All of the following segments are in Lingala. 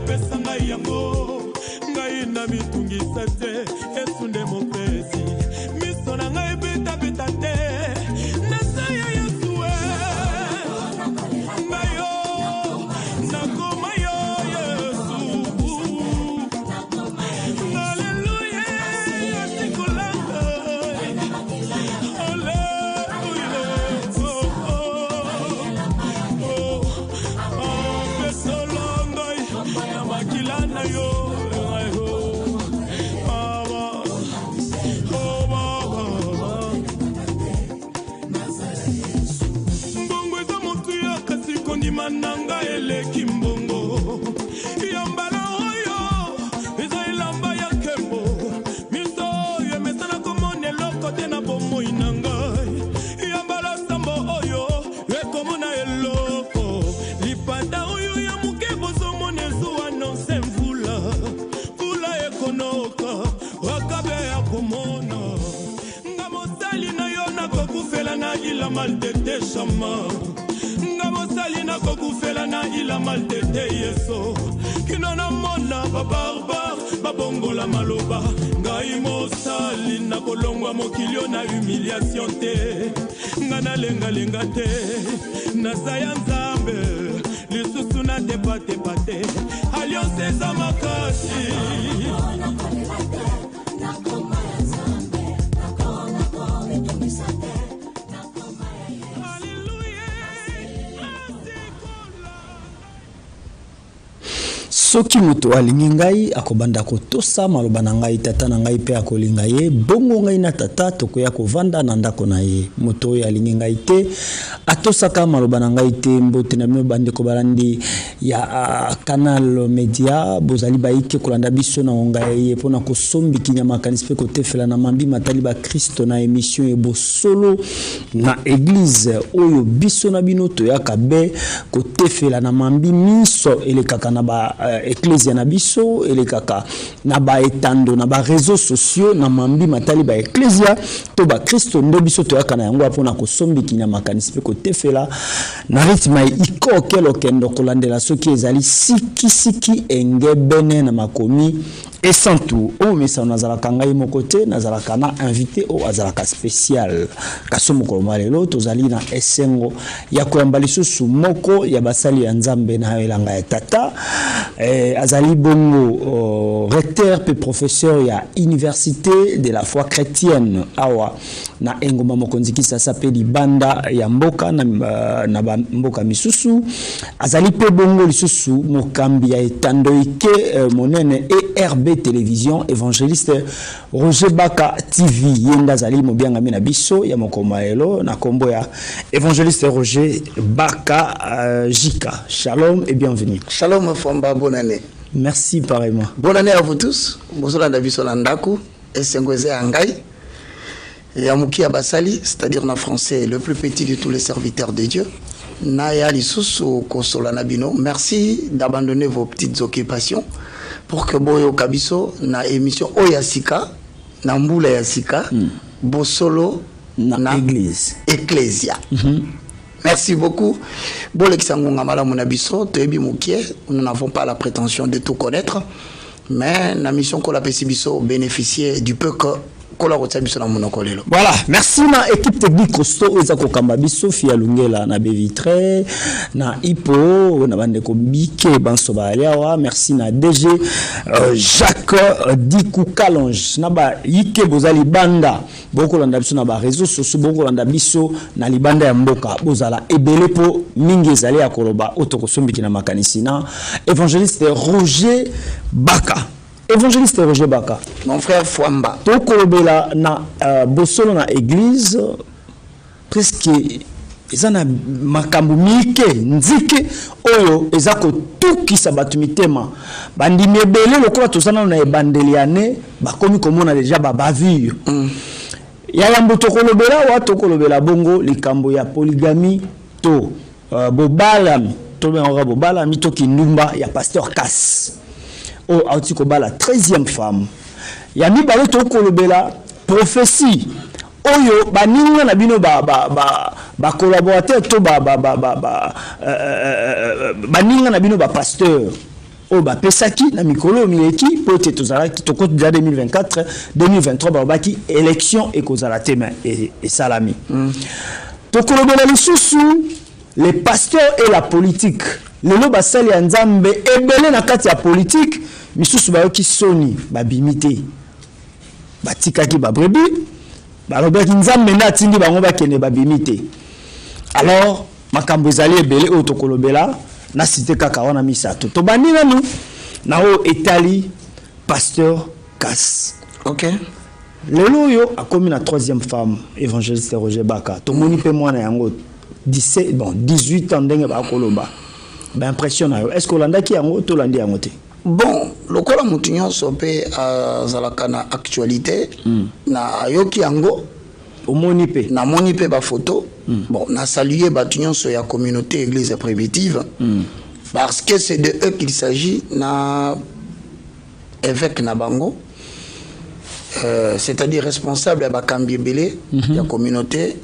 pesa ngai yango ngai na mitungisa te esunde mopesi miso na ngai beta beta te na saya Yesu ngayo nakoma yo Yesu haleluya atikulanga Mananga eleki mbongo yambala oyo ezailamba ya kembo miso yemesana komone lokote na bomoi nangai yambala sambo oyo ekomona eloko lipanda oyo ya muke bozomone zuwa nonse mvula mvula ekonoka wakabe ya komona nga mosali na yo nakokufela na ila maltete shama Salina kokufela na ila maltete yeso kinona mona babarbar babongola maloba ngai mosali na kolongwa mokilio na humiliation te ngana lenga lenga te na saya nzambe lisusu na depate pate alliance za makasi soki moto alingi ngai akobanda kotosa maloba na ngai tata na ngai pe akolinga ye bongo ngai na tata tokoya kovanda na ndako na ye moto oyo alingi ngai te atosaka maloba na ngai te mbote na bino bandeko balandi ya Canal Media bozali baike kolanda biso na ngai ye pona kosombi kinyama kanisi pe kotefela na mambi matali ba Kristo na émission ebo solo na église oyo biso na bino toyaka be kotefela na mambi miso elekaka na ba ecclesia na biso elekaka na ba etando na ba réseaux sociaux na mambi matali ba ecclesia to ba Kristo ndo biso toyaka na yango apona kosombi kinyama kanisi pe kotefela na ritma iko kelo kendo kolandela soki ezali siki engebene na makomi et sans tout o mesa nazalaka ngai moko te nazalaka na invité o azalaka spécial kasomo kolomalelo tozali na esengo ya koyamba lisusu moko ya basali ya nzambe na elanga ya tata azali bongo recteur pe professeur ya université de la foi chrétienne awa na engoma mokonzi sa sapeli banda ya mboka na mboka misusu azali pe bongo lisusu mokambi ya etando ike monene ERB télévision évangéliste Roger Baka TV yenda zali mobianga mina biso ya mokomaelo na kombo ya évangéliste Roger Baka Jika. Shalom et bienvenue. Shalom Famba, bonne année. Merci pareillement. Bonne année à vous tous. Bozolanda biso landaku esengweze angai ya mukia basali, c'est-à-dire en français le plus petit de tous les serviteurs de Dieu. Naya lisusu kosola nabino. Merci d'abandonner vos petites occupations pour que boyo kabiso na émission oyasika na mbula yasika bosolo na église ecclesia. Merci beaucoup. Boleksangonga malamu na biso toyebi mukie, nous n'avons pas la prétention de tout connaître, mais la mission qu'on a biso bénéficier du peu que voilà, merci na équipe technique costaud ezako kambabiso fia lungela na bevitre na ipo na bande ko bike banso baliawa merci na DG Jacques Dikou Kalonge na ba yike bozali banda boko landa biso na ba réseaux sociaux boko landa biso na libanda ya mboka bozala ebele po mingi ezali ya koloba otokosombiki na makanisi na évangéliste Roger Baka. Évangéliste Roger Baka. Mon frère Fwamba. Tokolobela na bosolo na église presque ezana makambu mike nzike oyo ezako tukisa batu mitema bandi mebele lokola tosana na ebandeliane bakomi komona déjà bavure. Ya yambo tokolobela wa tokolobela bongo likambo ya polygamie to bobalami to benga bobalami to kindumba ya pasteur Kass. Oh, autiko bala 13e femme. Ya mi balo to kolobela prophétie. Oyo baninga na bino ba collaborateur to baninga na bino ba pasteur. o ba pesaki na mikolo mileki po te tozala ki toko déjà 2024 2023 ba baki élection et kozala te et salami tokolobela lisusu les pasteurs et la politique lelo basali ya nzambe ebele na kati ya politique misusu bayoki soni babimite batikaki babrebi balobaki nzambe na tindi bango bakende babimite alors makambo ezali ebele oyo tokolobela na cité kaka wana misato to bandi nanu na o etali pasteur Casse. OK. Lelo yo a commis la troisième femme évangéliste Roger Baka to moni pe mwana yango 18 ans ndenge ba koloba ba impression na yo est-ce que landaki yango to landi yango te bon lokola mutu nyonso pe azalaka na actualité na yoki yango omoni pe na moni pe ba photo bon na saluer batu nyonso ya communauté église primitive parce que c'est de eux qu'il s'agit na évêque na bango c'est-à-dire responsable à bakambi belé la communauté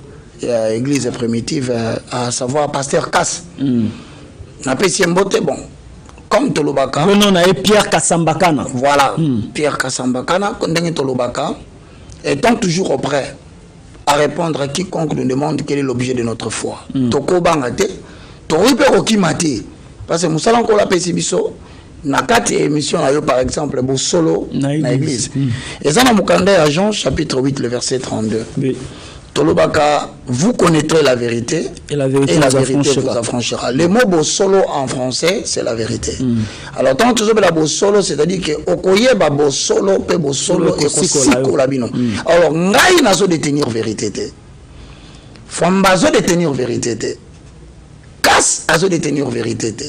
église primitive à savoir pasteur Casse na pesi mbote bon comme Tolobaka non na Pierre Kasambakana voilà Pierre Kasambakana ndenge Tolobaka étant toujours prêt à répondre à quiconque nous demande quel est l'objet de notre foi toko bangate to ripe okimate parce que musala encore la pesi biso na kati émission ayo par exemple bo solo na église et ça na mukanda ya Jean chapitre 8 le verset 32 oui. Tolobaka vous connaîtrez la vérité et la vérité vous affranchira. Le mot bo solo en français c'est la vérité alors tant que la bo solo c'est-à-dire que okoye ba bo solo pe bo solo et kosiko la bino alors ngai nazo détenir vérité te fambazo détenir vérité te Casse azo détenir vérité te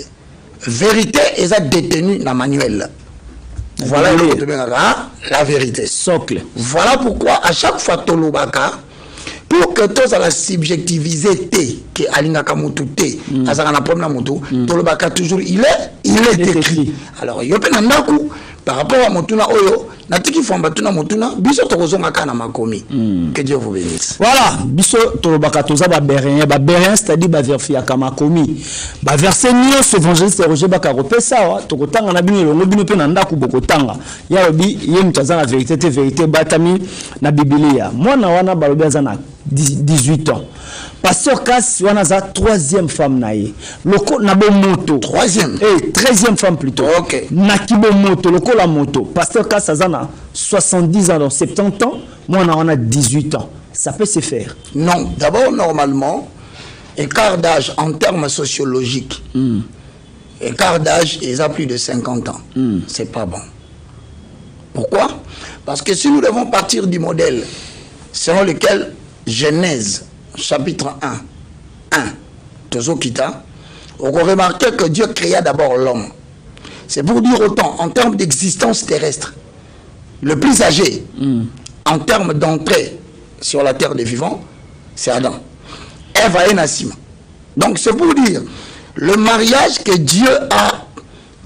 vérité est détenue dans manuel. Voilà la vérité. Socle. Voilà pourquoi à chaque fois Tolobaka, pour que tous à la subjectivité que alingaka mutu te, azana problème mutu, Tolobaka toujours il est écrit. Alors yope nandaku par rapport à mutuna oyo, natiki famba tuna mutuna, biso tokozonga kana makomi. Que Dieu vous bénisse. Voilà, biso Tolobaka toza ba berien c'est-à-dire ba verfia kama komi. Ba verset nyonso évangéliste Roger Baka repesa tokotanga na bino longo bino pe na ndaku bokotanga. Ya lobi ye mutaza na vérité te vérité batami na Biblia. Mwana wana balobi azana 18 ans. Pasteur Casse wana za troisième femme naie. Loko na bo moto. Troisième. 13e femme plutôt. OK. Na kibo moto loko la moto. Pasteur Casse azana 70 ans, 70 ans. Moi on a 18 ans. Ça peut se faire. Non, d'abord normalement écart d'âge en termes sociologiques. Écart d'âge ils ont plus de 50 ans. C'est pas bon. Pourquoi? Parce que si nous devons partir du modèle selon lequel Genèse chapitre 1 Tozokita, on remarque que Dieu créa d'abord l'homme. C'est pour dire autant en termes d'existence terrestre, le plus âgé en termes d'entrée sur la terre des vivants, c'est Adam. Ève et Nassim. Donc c'est pour dire le mariage que Dieu a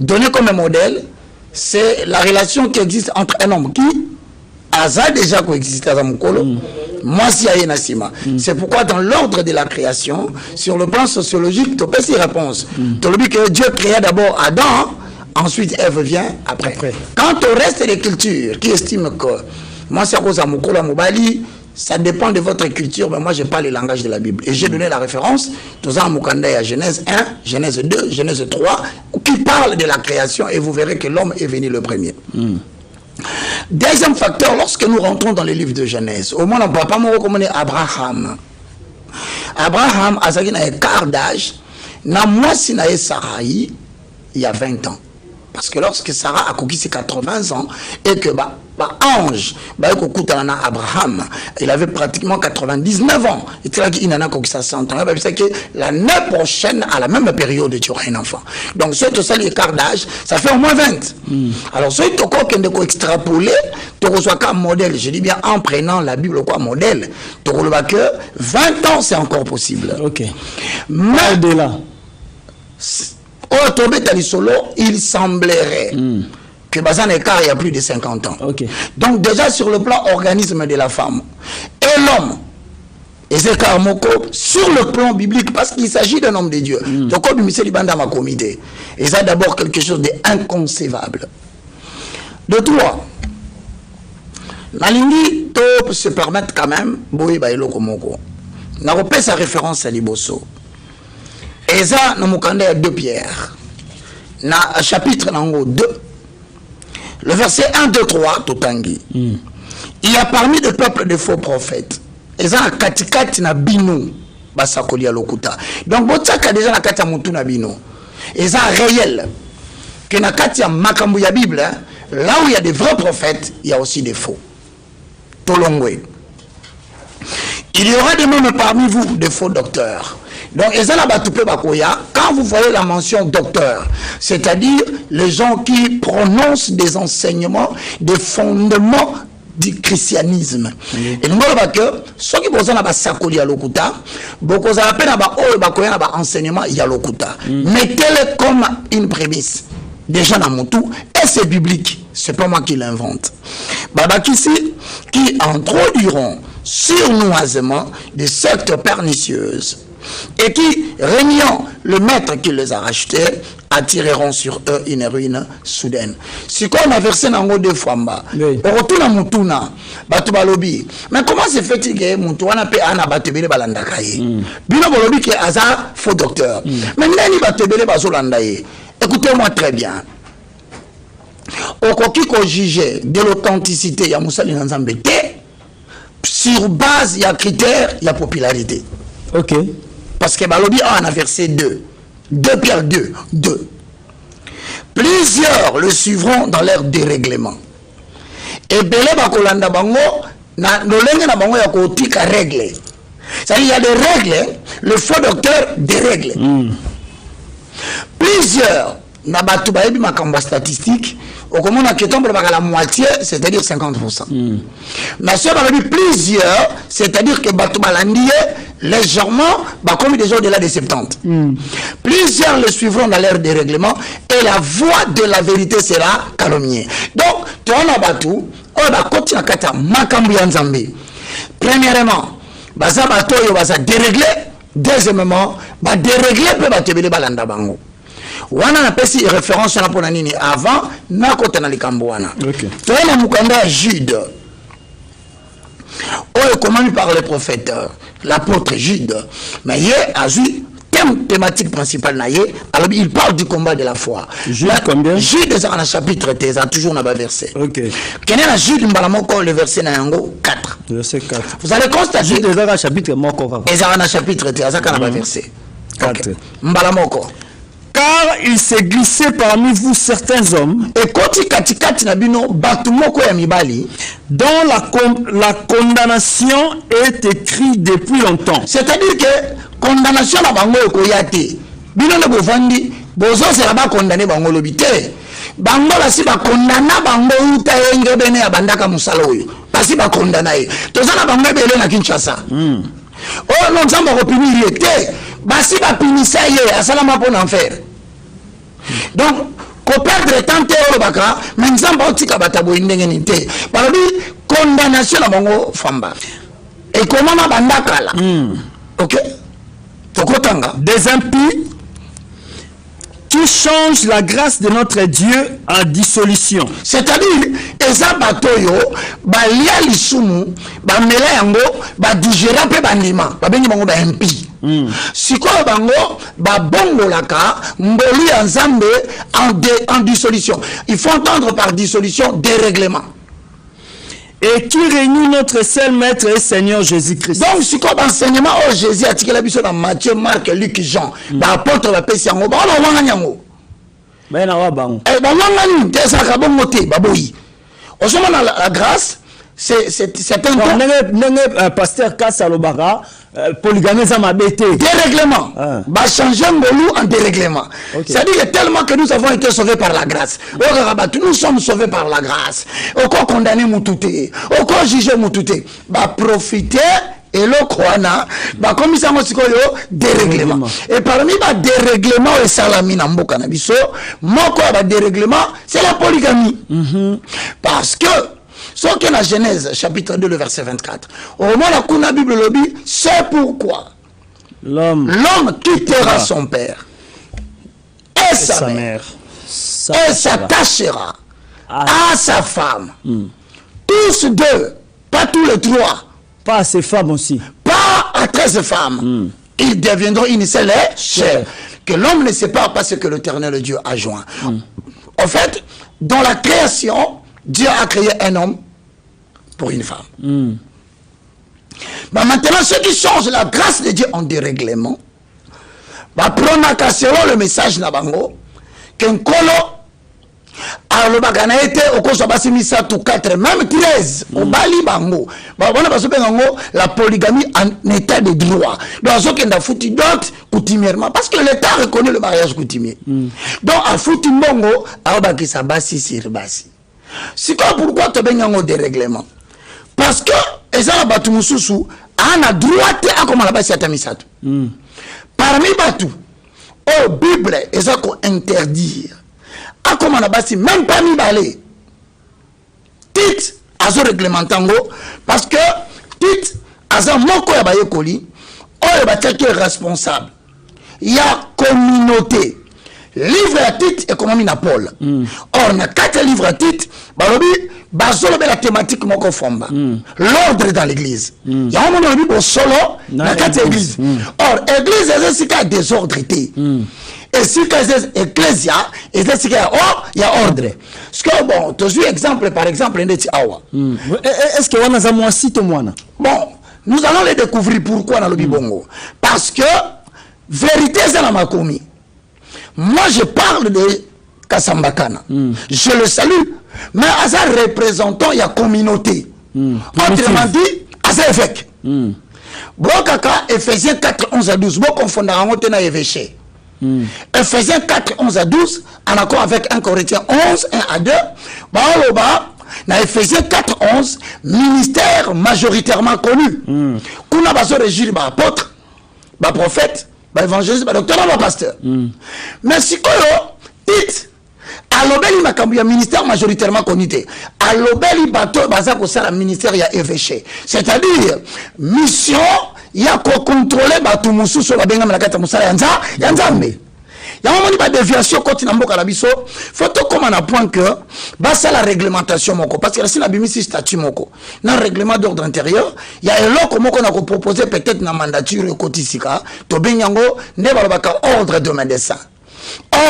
donné comme modèle, c'est la relation qui existe entre un homme qui a déjà coexisté à Mukolo. Moi, si y a Nassima. C'est pourquoi dans l'ordre de la création, sur le plan sociologique, tu peux y répondre. Tu dis que Dieu créa d'abord Adam, ensuite Ève vient après. Quant au reste des cultures qui estiment que moi, c'est à cause de Mukolo Mobali, ça dépend de votre culture, mais moi, je parle le langage de la Bible. Et j'ai donné la référence, tout ça, Mukanda à Genèse 1, Genèse 2, Genèse 3, qui parle de la création, et vous verrez que l'homme est venu le premier. Deuxième facteur, lorsque nous rentrons dans les livres de Genèse, au moins on ne peut pas me recommander Abraham. Abraham a un quart d'âge, na moi si na Sarai, il y a 20 ans. Parce que lorsque Sarah a conquis ses 80 ans et que ange, Abraham, il avait pratiquement 99 ans. Et il en a conquis 100 ans. C'est que l'année prochaine, à la même période, tu auras un enfant. Donc, c'est ça l'écart d'âge, ça fait au moins 20. Alors, si tu as extrapolé, tu reçois comme modèle, je dis bien en prenant la Bible comme modèle, tu reçois que 20 ans, c'est encore possible. Ok. Mais au-delà, il semblerait que Bazan écart il y a plus de 50 ans. Okay. Donc déjà sur le plan organisme de la femme et l'homme, Et c'est Karmoko sur le plan biblique, parce qu'il s'agit d'un homme de Dieu. Donc, comme M. Libanda m'a comité, et ça d'abord quelque chose d'inconcevable. De trois, Nalingi peut se permettre quand même, Boye Bailo Komoko. N'a pas sa référence à Liboso. Et ça, nous avons 2 Pierre. Dans le chapitre 2, le verset 1, 2, 3, Totangi. Il y a parmi le peuple de faux prophètes. Et ça, katikati na bino, basakoli à lokuta. Donc, botaka déjà na kati ya mutu na bino. Et ça, réel. Que na kati ya makambu ya Bible, là où il y a des vrais prophètes, il y a aussi des faux. Tolongwe. Il y aura des mêmes parmi vous, des faux docteurs. Donc, et ça, là, quand vous voyez la mention docteur, c'est-à-dire les gens qui prononcent des enseignements, des fondements du christianisme. Et nous voyons que ceux qui posent na sakoli à lokuta, beaucoup ça appelle na enseignement ya lokuta. Mettez-le comme une prémisse. Déjà dans mon tout, et c'est biblique. C'est pas moi qui l'invente. Babakisi qui introduiront sournoisement des sectes pernicieuses et qui, régnant le maître qui les a rachetés, attireront sur eux une ruine soudaine. Si on a versé dans le 2 fois, on retourne à Moutuna, Batubalobi. Mais comment se fait-il que Moutouana peut en abattre les balandakaye? Bino Bolobi qui est hasard, faux docteur. Mais Nani Batebele Bazolandaye. Écoutez-moi très bien. Au coquille qu'on jugeait de l'authenticité, il y a Moussa Linanzambe. Sur base, il y a critères, il y a popularité. Ok. Parce que Balobi en a versé 2. 2 Pierre 2. 2. Plusieurs le suivront dans leur dérèglement. Et Belé Bakolanda Bango, na nolenge na bango ya kotika règle. C'est-à-dire, il y a des règles, le faux docteur dérègle. Plusieurs, na batu baebi makamba statistique, au comment on a la moitié, c'est-à-dire 50%. Mais si on a vu plusieurs, c'est-à-dire que batu balandier, légèrement, comme des gens au-delà de 70. Plusieurs le suivront dans leur dérèglement et la voix de la vérité sera calomniée. Donc, tu as batu, on va continuer à faire makambu yanzambi. Premièrement, baza bato yo baza dérégler. Deuxièmement, ba dérégler peut batebele balanda bango. Wana na pesi référence na pona nini avant na kota na likambo wana. Okay. Tona mukanda Jude. Oh, commandé par le prophète, l'apôtre Jude. Mais il a eu thème thématique principal naïe. Alors il parle du combat de la foi. Jude combien? Jude est dans le chapitre 13, toujours dans le verset. OK. Quel est le Jude mbalamoko le verset nayango 4. Verset 4. Vous allez constater Jude est dans le chapitre moko. Et dans le chapitre 13, ça dans le verset 4. Mbalamoko. Car il s'est glissé parmi vous certains hommes et dont la condamnation est écrite depuis longtemps. C'est-à-dire que condamnation na bango ekoyate bino ne bovandi bozo sera ba condamné bango lobité bango la si ba condamna bango uta enge bene ya bandaka musala oyo basi ba condamna ye tozana bango bele na Kinshasa oh non nzamba ko punir te basi ba pinisa ye asala mapo na enfer. Donc, qu'on perdre tant de baka, mais nous avons dit que batabo indemnité. Par la condamnation à Bango Famba. Et comment on a bandakala? Ok? Tokotanga. Des impies qui changent la grâce de notre Dieu en dissolution. C'est-à-dire, eza batoyo, ba lia lisumu, ba mela yango, ba digera pe bandima, ba bengi bango ba impies. Sikoyo bango ba bongo laka mbolu ya nzambe en dissolution. Il faut entendre par dissolution dérèglement. Et qui réunit notre seul maître et Seigneur Jésus-Christ. Donc sikoyo enseignement au Jésus a tiré la biso dans Matthieu, Marc, Luc, Jean. Ba apôtre ba pesi yango ba wanga nyango. Ba na wa bango. Ba wanga ni tesa ka bongo te ba boyi. Osoma na la grâce c'est un temps pasteur Kassalobara polygamie ça m'a bêté dérèglement va changer ngolu en dérèglement. C'est-à-dire que tellement que nous avons été sauvés par la grâce. Nous sommes sauvés par la grâce. Au quoi condamner Moutouté, au quoi juger Moutouté, va profiter et le croana va comme ça dérèglement. Et parmi les dérèglements et salamina mboka nabiso, moko ba dérèglement c'est la polygamie. Parce que Ce qui est la Genèse, chapitre 2, le verset 24. Au moment où la Bible le dit, c'est pourquoi L'homme quittera son père et sa mère et s'attachera à sa femme. Tous deux, pas tous les trois. Pas à ses femmes aussi. Pas à 13 femmes. Ils deviendront une seule chair. Que l'homme ne sépare pas ce que l'Éternel Dieu a joint. En fait, dans la création, Dieu a créé un homme pour une femme. Mais maintenant, ceux qui changent la grâce de Dieu en dérèglement, va prendre selon le message Nabango, qu'un colo, alors le bagana était au cours de misa tout 4, même 13, au Bali Bango. La polygamie en état de droit. Donc, ce qu'on a foutu d'autres coutumièrement, parce que l'État reconnaît le mariage coutumier. Donc, à foutu Bongo, alors qui ça basi sur basi. C'est quoi pourquoi tu as un dérèglement? Parce que, et ça, la Batumususu, a droit à comment la basi à Tamisatu. Parmi Batu, au Bible, et ça qu'on interdire. A comment la basi, même pas mi balé. Tit, à ce réglementango, parce que, tit, à ce moko ya baye koli, on est responsable. Il y a communauté. Livre à titre économie na Paul. Or, on a 4 livres à titre, la thématique moko fomba. L'ordre dans l'église. Il y a un moment où solo, na 4 églises. Or, église, c'est un désordre. Et si c'est ecclésia, il y a ordre. Parce que, bon, tu as exemple, par exemple, est-ce que on a un site moi? Bon, nous allons les découvrir pourquoi dans le Bibongo. Parce que, vérité, c'est dans ma commis. Moi, je parle de Kasambakana. Je le salue. Mais à ça, représentant, il y a communauté. Autrement dit, à ça, évêque. Bokaka, Ephésiens 4, 11 à 12. Bon, confondant en évêché. Ephésiens 4, 11 à 12, en accord avec 1 Corinthiens 11, 1 à 2. Dans Ephésiens 4, 11, ministère majoritairement connu. Kuna baso régir ba apôtre, ba prophète, ba évangéliste, ba docteur, ba pasteur. Mais si koyo, dit, alobeli makambu ministère majoritairement connu. Alobeli bato baza ko sala ministère ya évêché. C'est-à-dire mission ya ko contrôler bato mususu ba benga na kata musala ya nzambe. Il y a un moment de déviation quand il a biso. Faut tout comme un point que c'est la réglementation moko parce que si la bimisi statut moko dans le règlement d'ordre intérieur il y a un lot comment qu'on a proposé peut-être dans mandature kotisika to benyango ne balobaka ordre de médecin,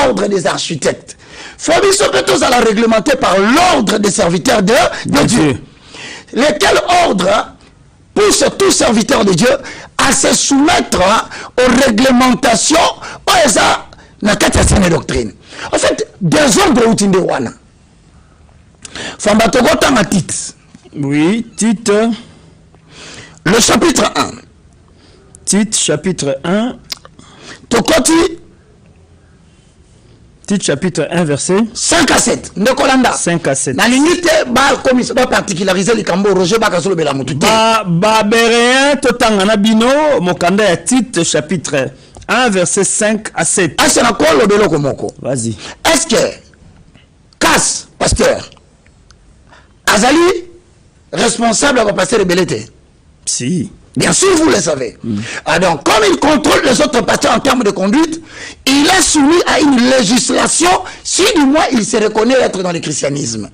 ordre des architectes. Faut biso peut-être à la réglementer par l'ordre des serviteurs de Dieu. Lequel ordre pousse tout serviteur de Dieu à se soumettre aux réglementations na kati ya doctrine. En fait, des ordres outils de wana. Famba togota ma titre. Oui, titre. Le chapitre 1. Titre chapitre 1. Tokoti. Titre chapitre 1 verset 5 à 7. Ndekolanda. 5 à 7. Na limite ba commission ba particulariser le cambo Roger ba kasolo bela mutu. Ba berein totanga na bino mokanda ya titre chapitre 1 verset 5 à 7. Vas-y. Est-ce que Casse, pasteur, Azali, responsable de pasteur rebellité? Si. Bien sûr, vous le savez. Alors, comme il contrôle les autres pasteurs en termes de conduite, il est soumis à une législation, si du moins il se reconnaît être dans le christianisme.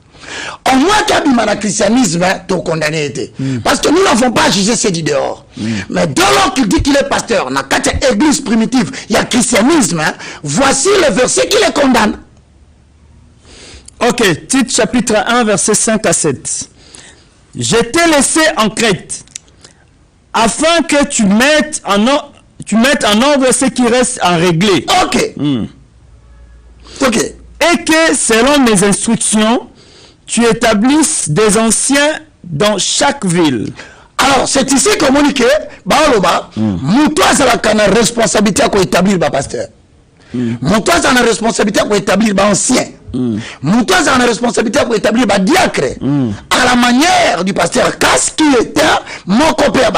Au moins qu'abîme le christianisme, tu condamné été. Parce que nous n'avons pas jugé c'est du dehors. Mais dès lors qu'il dit qu'il est pasteur, dans quatre églises primitives, il y a christianisme, voici le verset qui les condamne. Ok, titre chapitre 1, verset 5 à 7. Je t'ai laissé en Crète, afin que tu mettes en ordre ce qui reste à régler. Ok. Ok. Et que, selon mes instructions, tu établisses des anciens dans chaque ville. Alors, c'est ici que on dit que, toi, c'est la responsabilité à établir le pasteur. Toi, c'est la responsabilité à établir les anciens. Toi, c'est la responsabilité à établir le diacre. à la manière du pasteur Cass qui était mon copain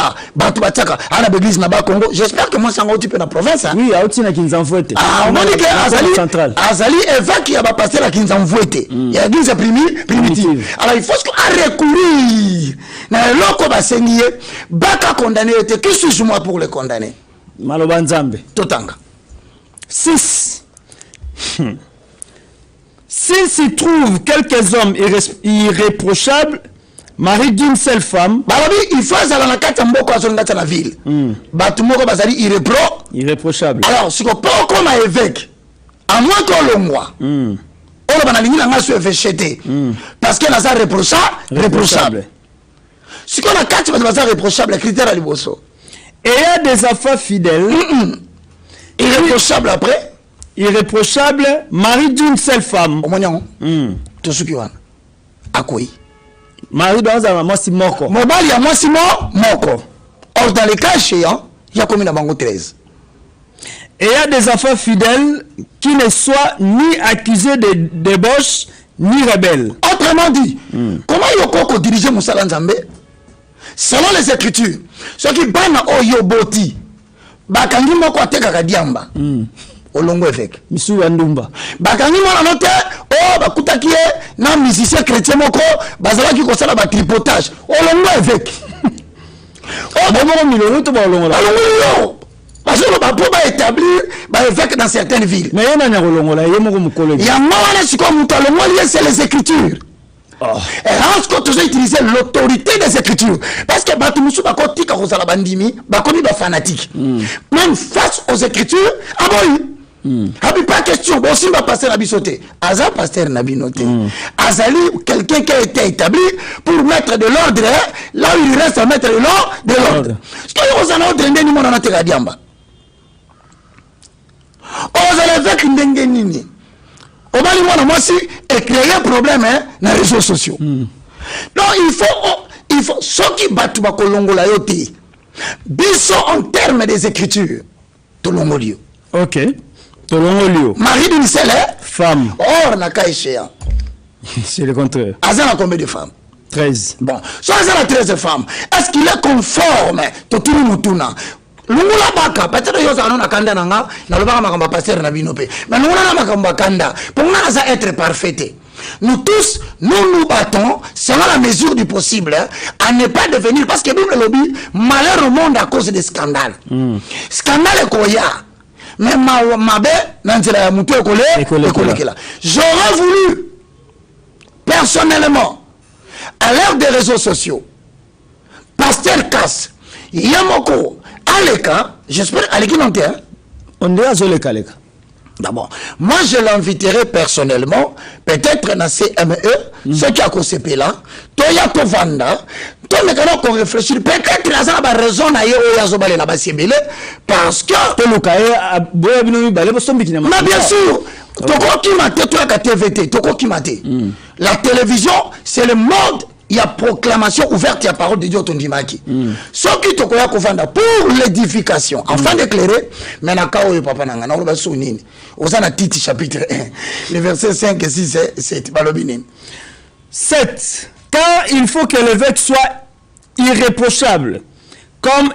l'église na Congo. J'espère que moi ça va na province. Hein? Oui, à na Kinzamfouete. Ah, on dit que Azali évêque qui a pasteur à Kinzamfouete. Il y a l'église primitive. Alors il faut recourir. Na loko ba sengié, baka condamné était que suis moi pour le condamner. Maloba Nzambe. Totanga. 6. S'il s'y trouve quelques hommes irréprochables, mari d'une seule femme, il faut aller la carte mboko à la ville. Batumoko bazali irréprochable. Alors, si on peut comme évêque, à moins que le mois, on va aller dans la évêché parce que là réprochable. Si on a 4 bazali réprochable, les critères à l'iboso. Et il y a des affaires fidèles. Irréprochable après. Irréprochable, mari d'une seule femme. Au moins, tout ce qui va. À quoi? Mari dans un moment si moko. Mobile, il y a moi si moko. Or, dans les cas échéants, il y a combien de 13. Et il y a des affaires fidèles qui ne soient ni accusés de débauche, ni rebelles. Autrement dit, comment Yoko diriger Moussa Nzambe? Selon les Écritures, ceux qui bannent Oyoboti, bakangi moko ateka kadiamba. Olongo évêque. Misu Andumba. Bakangi mona note bakutaki na musicien chrétien moko bazalaki kosala ba tripotage. Olongo évêque. Bomo miloro to ba olongo la. Olongo. Parce que ba po ba établir ba évêque dans certaines villes. Mais yena nya olongo la yemo ko mukolo. Ya mwana siko mutalo lié c'est les Écritures. Et lorsque tu as utilisé l'autorité des Écritures, parce que Batumusu bakotika kosala bandimi, bakomi ba fanatique. Même face aux Écritures, pas question. Bon, si on va passer la bisoté, Aza pasteur n'a binoté. Azali, quelqu'un qui a été établi pour mettre de l'ordre, là où il reste à mettre de l'ordre. Ce qu'il y a un ordre, il y a un ordre diamba. Vous allez avec une dengue. On va dire, moi aussi, et créer un problème dans les réseaux sociaux. Donc, il faut, ceux qui battent Bakolongola yote, biso en termes des Écritures, Tolongolio. Ok. Tolongolio. Marie d'une seule femme. Or, n'a qu'à échéant. C'est le contraire. Azan a combien de femmes? 13. Bon, soit Azan a 13 femmes. Est-ce qu'il est conforme? Toturu Mutuna. Lungula baka, peut-être que vous avez kanda nanga, na lobaka makamba pasteur na binope. Mais lungula na makamba kanda, pour nous ça être parfait. Nous tous, nous battons, selon la mesure du possible, à ne pas devenir, parce que nous le lobby, malheur au monde à cause des scandales. Scandale koya. Mais mabe, nanzela ya mutu ekole. J'aurais voulu, personnellement, à l'ère des réseaux sociaux, pasteur Cass, Yamoko, Aleka, j'espère, Aleki non t'es, on dirait Zoleka Aleka. D'abord, moi je l'inviterai personnellement, peut-être dans CME, ceux qui a CP là, Toya Tovanda, toi maintenant qu'on réfléchit, peut-être là ça a raison à Yazobale là-bas, parce que. Mais bien sûr, Toko qui m'a toi la TVT, Toko qui m'a la télévision, c'est le mode. Il y a proclamation ouverte, il y a parole de Dieu Tondimaki. Ce qui te koya kovanda pour l'édification, afin d'éclairer, mais na kao yo papa nanga, na oba sounini. Osana Titi chapitre 1, les versets 5 et 6 c'est balobinin. 7. Car il faut que l'évêque soit irréprochable, comme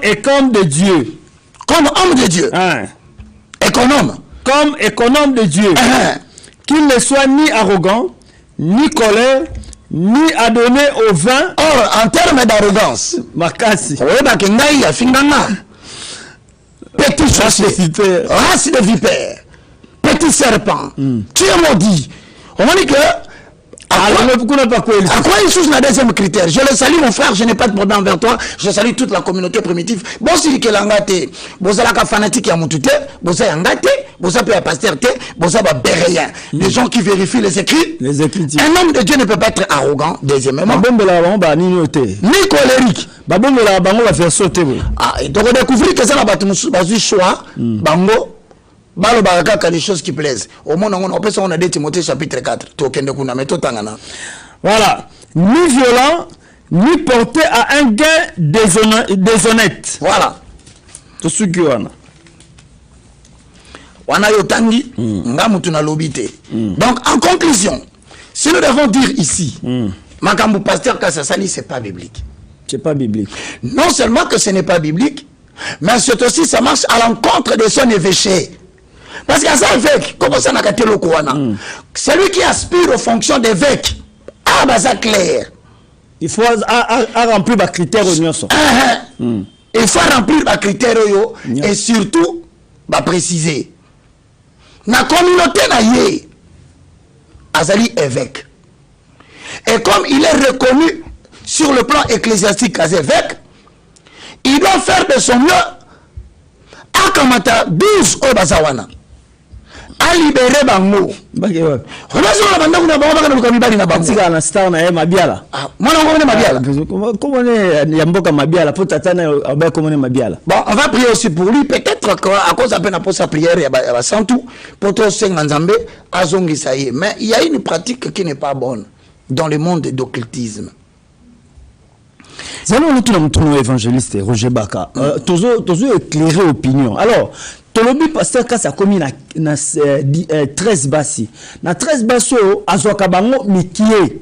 de Dieu. Comme homme de Dieu. Économe. Comme économe de Dieu. Qu'il ne soit ni arrogant, ni colère, ni adonné au vin. Or, en termes d'arrogance, Makasi. Petit sorcier, race de vipère, petit serpent, tu es maudit. On m'a dit que. À quoi il sous le deuxième critère? Je le salue mon frère, je n'ai pas de problème envers toi. Je salue toute la communauté primitive. Bon, si que l'angate, bozalaka fanatique à moutute, bozala angate, bozala pe pasteur te, bozala béréen. Les gens qui vérifient les écrits. Les écritures. Un homme de Dieu ne peut pas être arrogant, deuxièmement. Ni colérique. Ah, et donc on découvre que ça n'a pas de choix. Bango. Balo baraka les choses qui plaisent. Au monde on a dit Timothée chapitre 4. Voilà. Ni violent, ni porté à un gain déshonnête. Voilà. Tout ce qui est. Wana yotangi, ngamu tunalobite. Donc en conclusion, si nous devons dire ici, Makambo pasteur Kassasali, c'est pas biblique. C'est pas biblique. Non seulement que ce n'est pas biblique, mais c'est aussi, ça marche à l'encontre de son évêché. Parce qu'à ça, évêque, comment ça n'a qu'à le Kouana? Celui qui aspire aux fonctions d'évêque, ah, bah, ça clair. Il faut remplir les critères au Nyonso. Il faut remplir les critères et surtout, bah, préciser. La communauté n'a yé, Azali évêque. Et comme il est reconnu sur le plan ecclésiastique as évêque, il doit faire de son mieux à Kamata 12 au Bazawana. À libérer Bango. Bon, on va prier aussi pour lui. Peut-être qu'à cause de sa prière, il y a sans tout. Pour tous ces Nzambé, Azongi Saïe. Mais il y a une pratique qui n'est pas bonne dans le monde d'occultisme. C'est un évangéliste Roger Baka. Toujours éclairer opinion. Alors, Tolobi pasteur Kassa a commis 13 bassi. Na 13 bassi azoka bango mikie.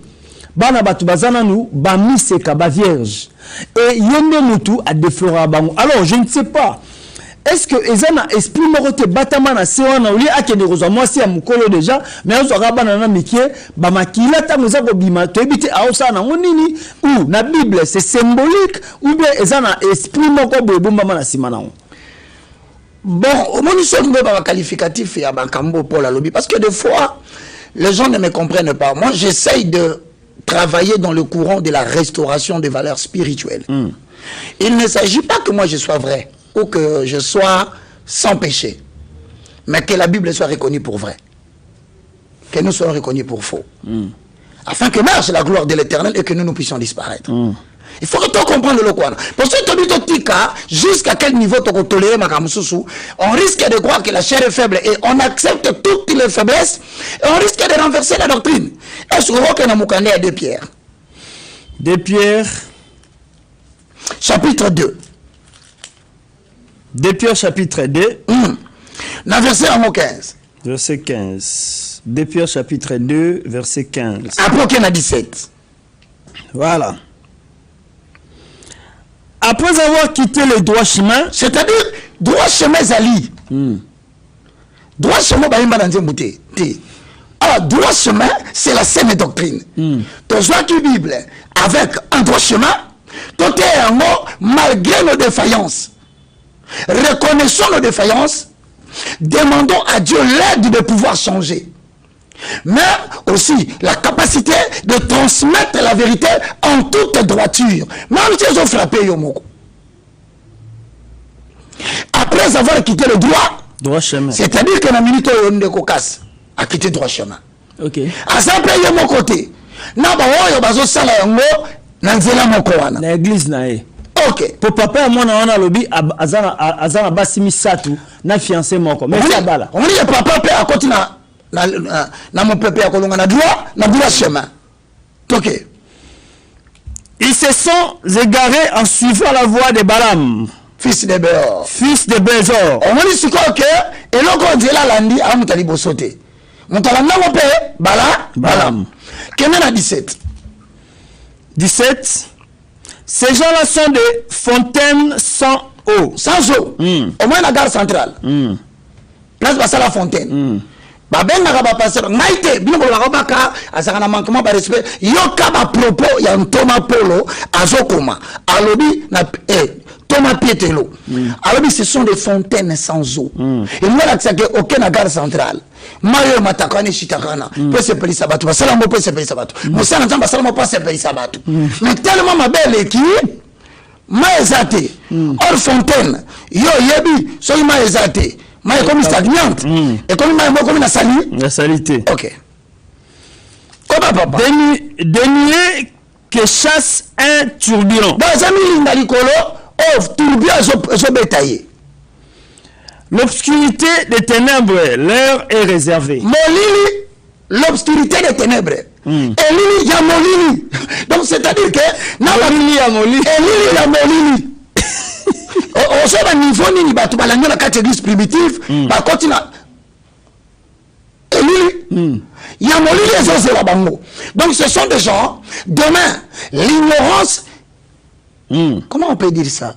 Bana batu bazana nou ba miseka ba vierge. Et yende mutu a déflora bango. Alors, je ne sais pas. Est-ce que ezana esprit morote batama na sewana oli akende kozwa mwasi ya mukolo déjà mais azoka bana na mikie ba makila ta moza ko bima to ebite aosa na ngonini ou na Bible c'est symbolique ou bien ezana esprit moko boye bomba na sima na. Bon, au moins, nous sommes qualificatifs et à Bakambo pour la lobby. Parce que des fois, les gens ne me comprennent pas. Moi, j'essaye de travailler dans le courant de la restauration des valeurs spirituelles. Il ne s'agit pas que moi je sois vrai ou que je sois sans péché. Mais que la Bible soit reconnue pour vrai. Que nous soyons reconnus pour faux. Afin que marche la gloire de l'Éternel et que nous puissions disparaître. Il faut que tu comprennes le quoi. Parce que tu dis jusqu'à quel niveau tu peux tolérer ma kamsusu, on risque de croire que la chair est faible et on accepte toutes les faiblesses et on risque de renverser la doctrine. Est-ce que nous avons à 2 Pierre 2 Pierre chapitre 2. 2 Pierre chapitre 2. Dans verset 15. Verset 15. 2 Pierre chapitre 2 verset 15. Après qu'il y a 17. Voilà. Après avoir quitté le droit chemin, c'est-à-dire droit chemin Zali. Droit chemin Baïmba Nanzembouté. Alors, droit chemin, c'est la saine doctrine. Tu vois qui Bible avec un droit chemin, tu es un mot malgré nos défaillances. Reconnaissons nos défaillances, demandons à Dieu l'aide de pouvoir changer. Mais aussi la capacité de transmettre la vérité en toute droiture. Même si ils ont frappé Yomoko. Après avoir quitté le droit chemin, c'est-à-dire que la minute où on est a quitté le droit chemin. Ok. À ça, après, il y a mon côté. Na l'église nae. Ok. Pour papa et moi on a lobby azana basimi satu na fiancé moko. Mais c'est bala. On dit papa à côté na mon pépé à kolonga na droit chemin. Ok. Ils se sont égarés en suivant la voie de Balaam, fils de Béor. Fils de Bézor. On dit ce que et l'on dit là landi a mutali bosoté. Mutalanda mo pe Balaam. Kemen à 17. 17. Ces gens-là sont des fontaines sans eau. Sans eau. Au moins la gare centrale. Place basa la fontaine. Babenga ba passer ngaite bino la robaka azana manquement ba respect yoka ba propos ya Thomas Polo azokoma alobi na Thomas Pietelo alobi ce sont des fontaines sans eau et moi là que aucun gare centrale mayo matakani shitakana peut se payer sabatu basala mo peut se payer sabatu musana nzamba sala mo peut se payer sabatu mais tellement ma belle qui maezate or fontaine yo yebi so maezate mais comme stagnante et comme la salité. Ok. Comment papa? Dénué que chasse un tourbillon. Dans un milieu d'alicolo, tourbillon je bétaillé. L'obscurité des ténèbres leur est réservée. Molili, l'obscurité des ténèbres. Et lili y a molili. Donc c'est-à-dire que molili y a molili. Et lili y a molili. On sait un niveau ni batu balanyo la catégorie primitive par contre et lui Il y a molili et la bango. Donc ce sont des gens, demain, l'ignorance, comment on peut dire ça?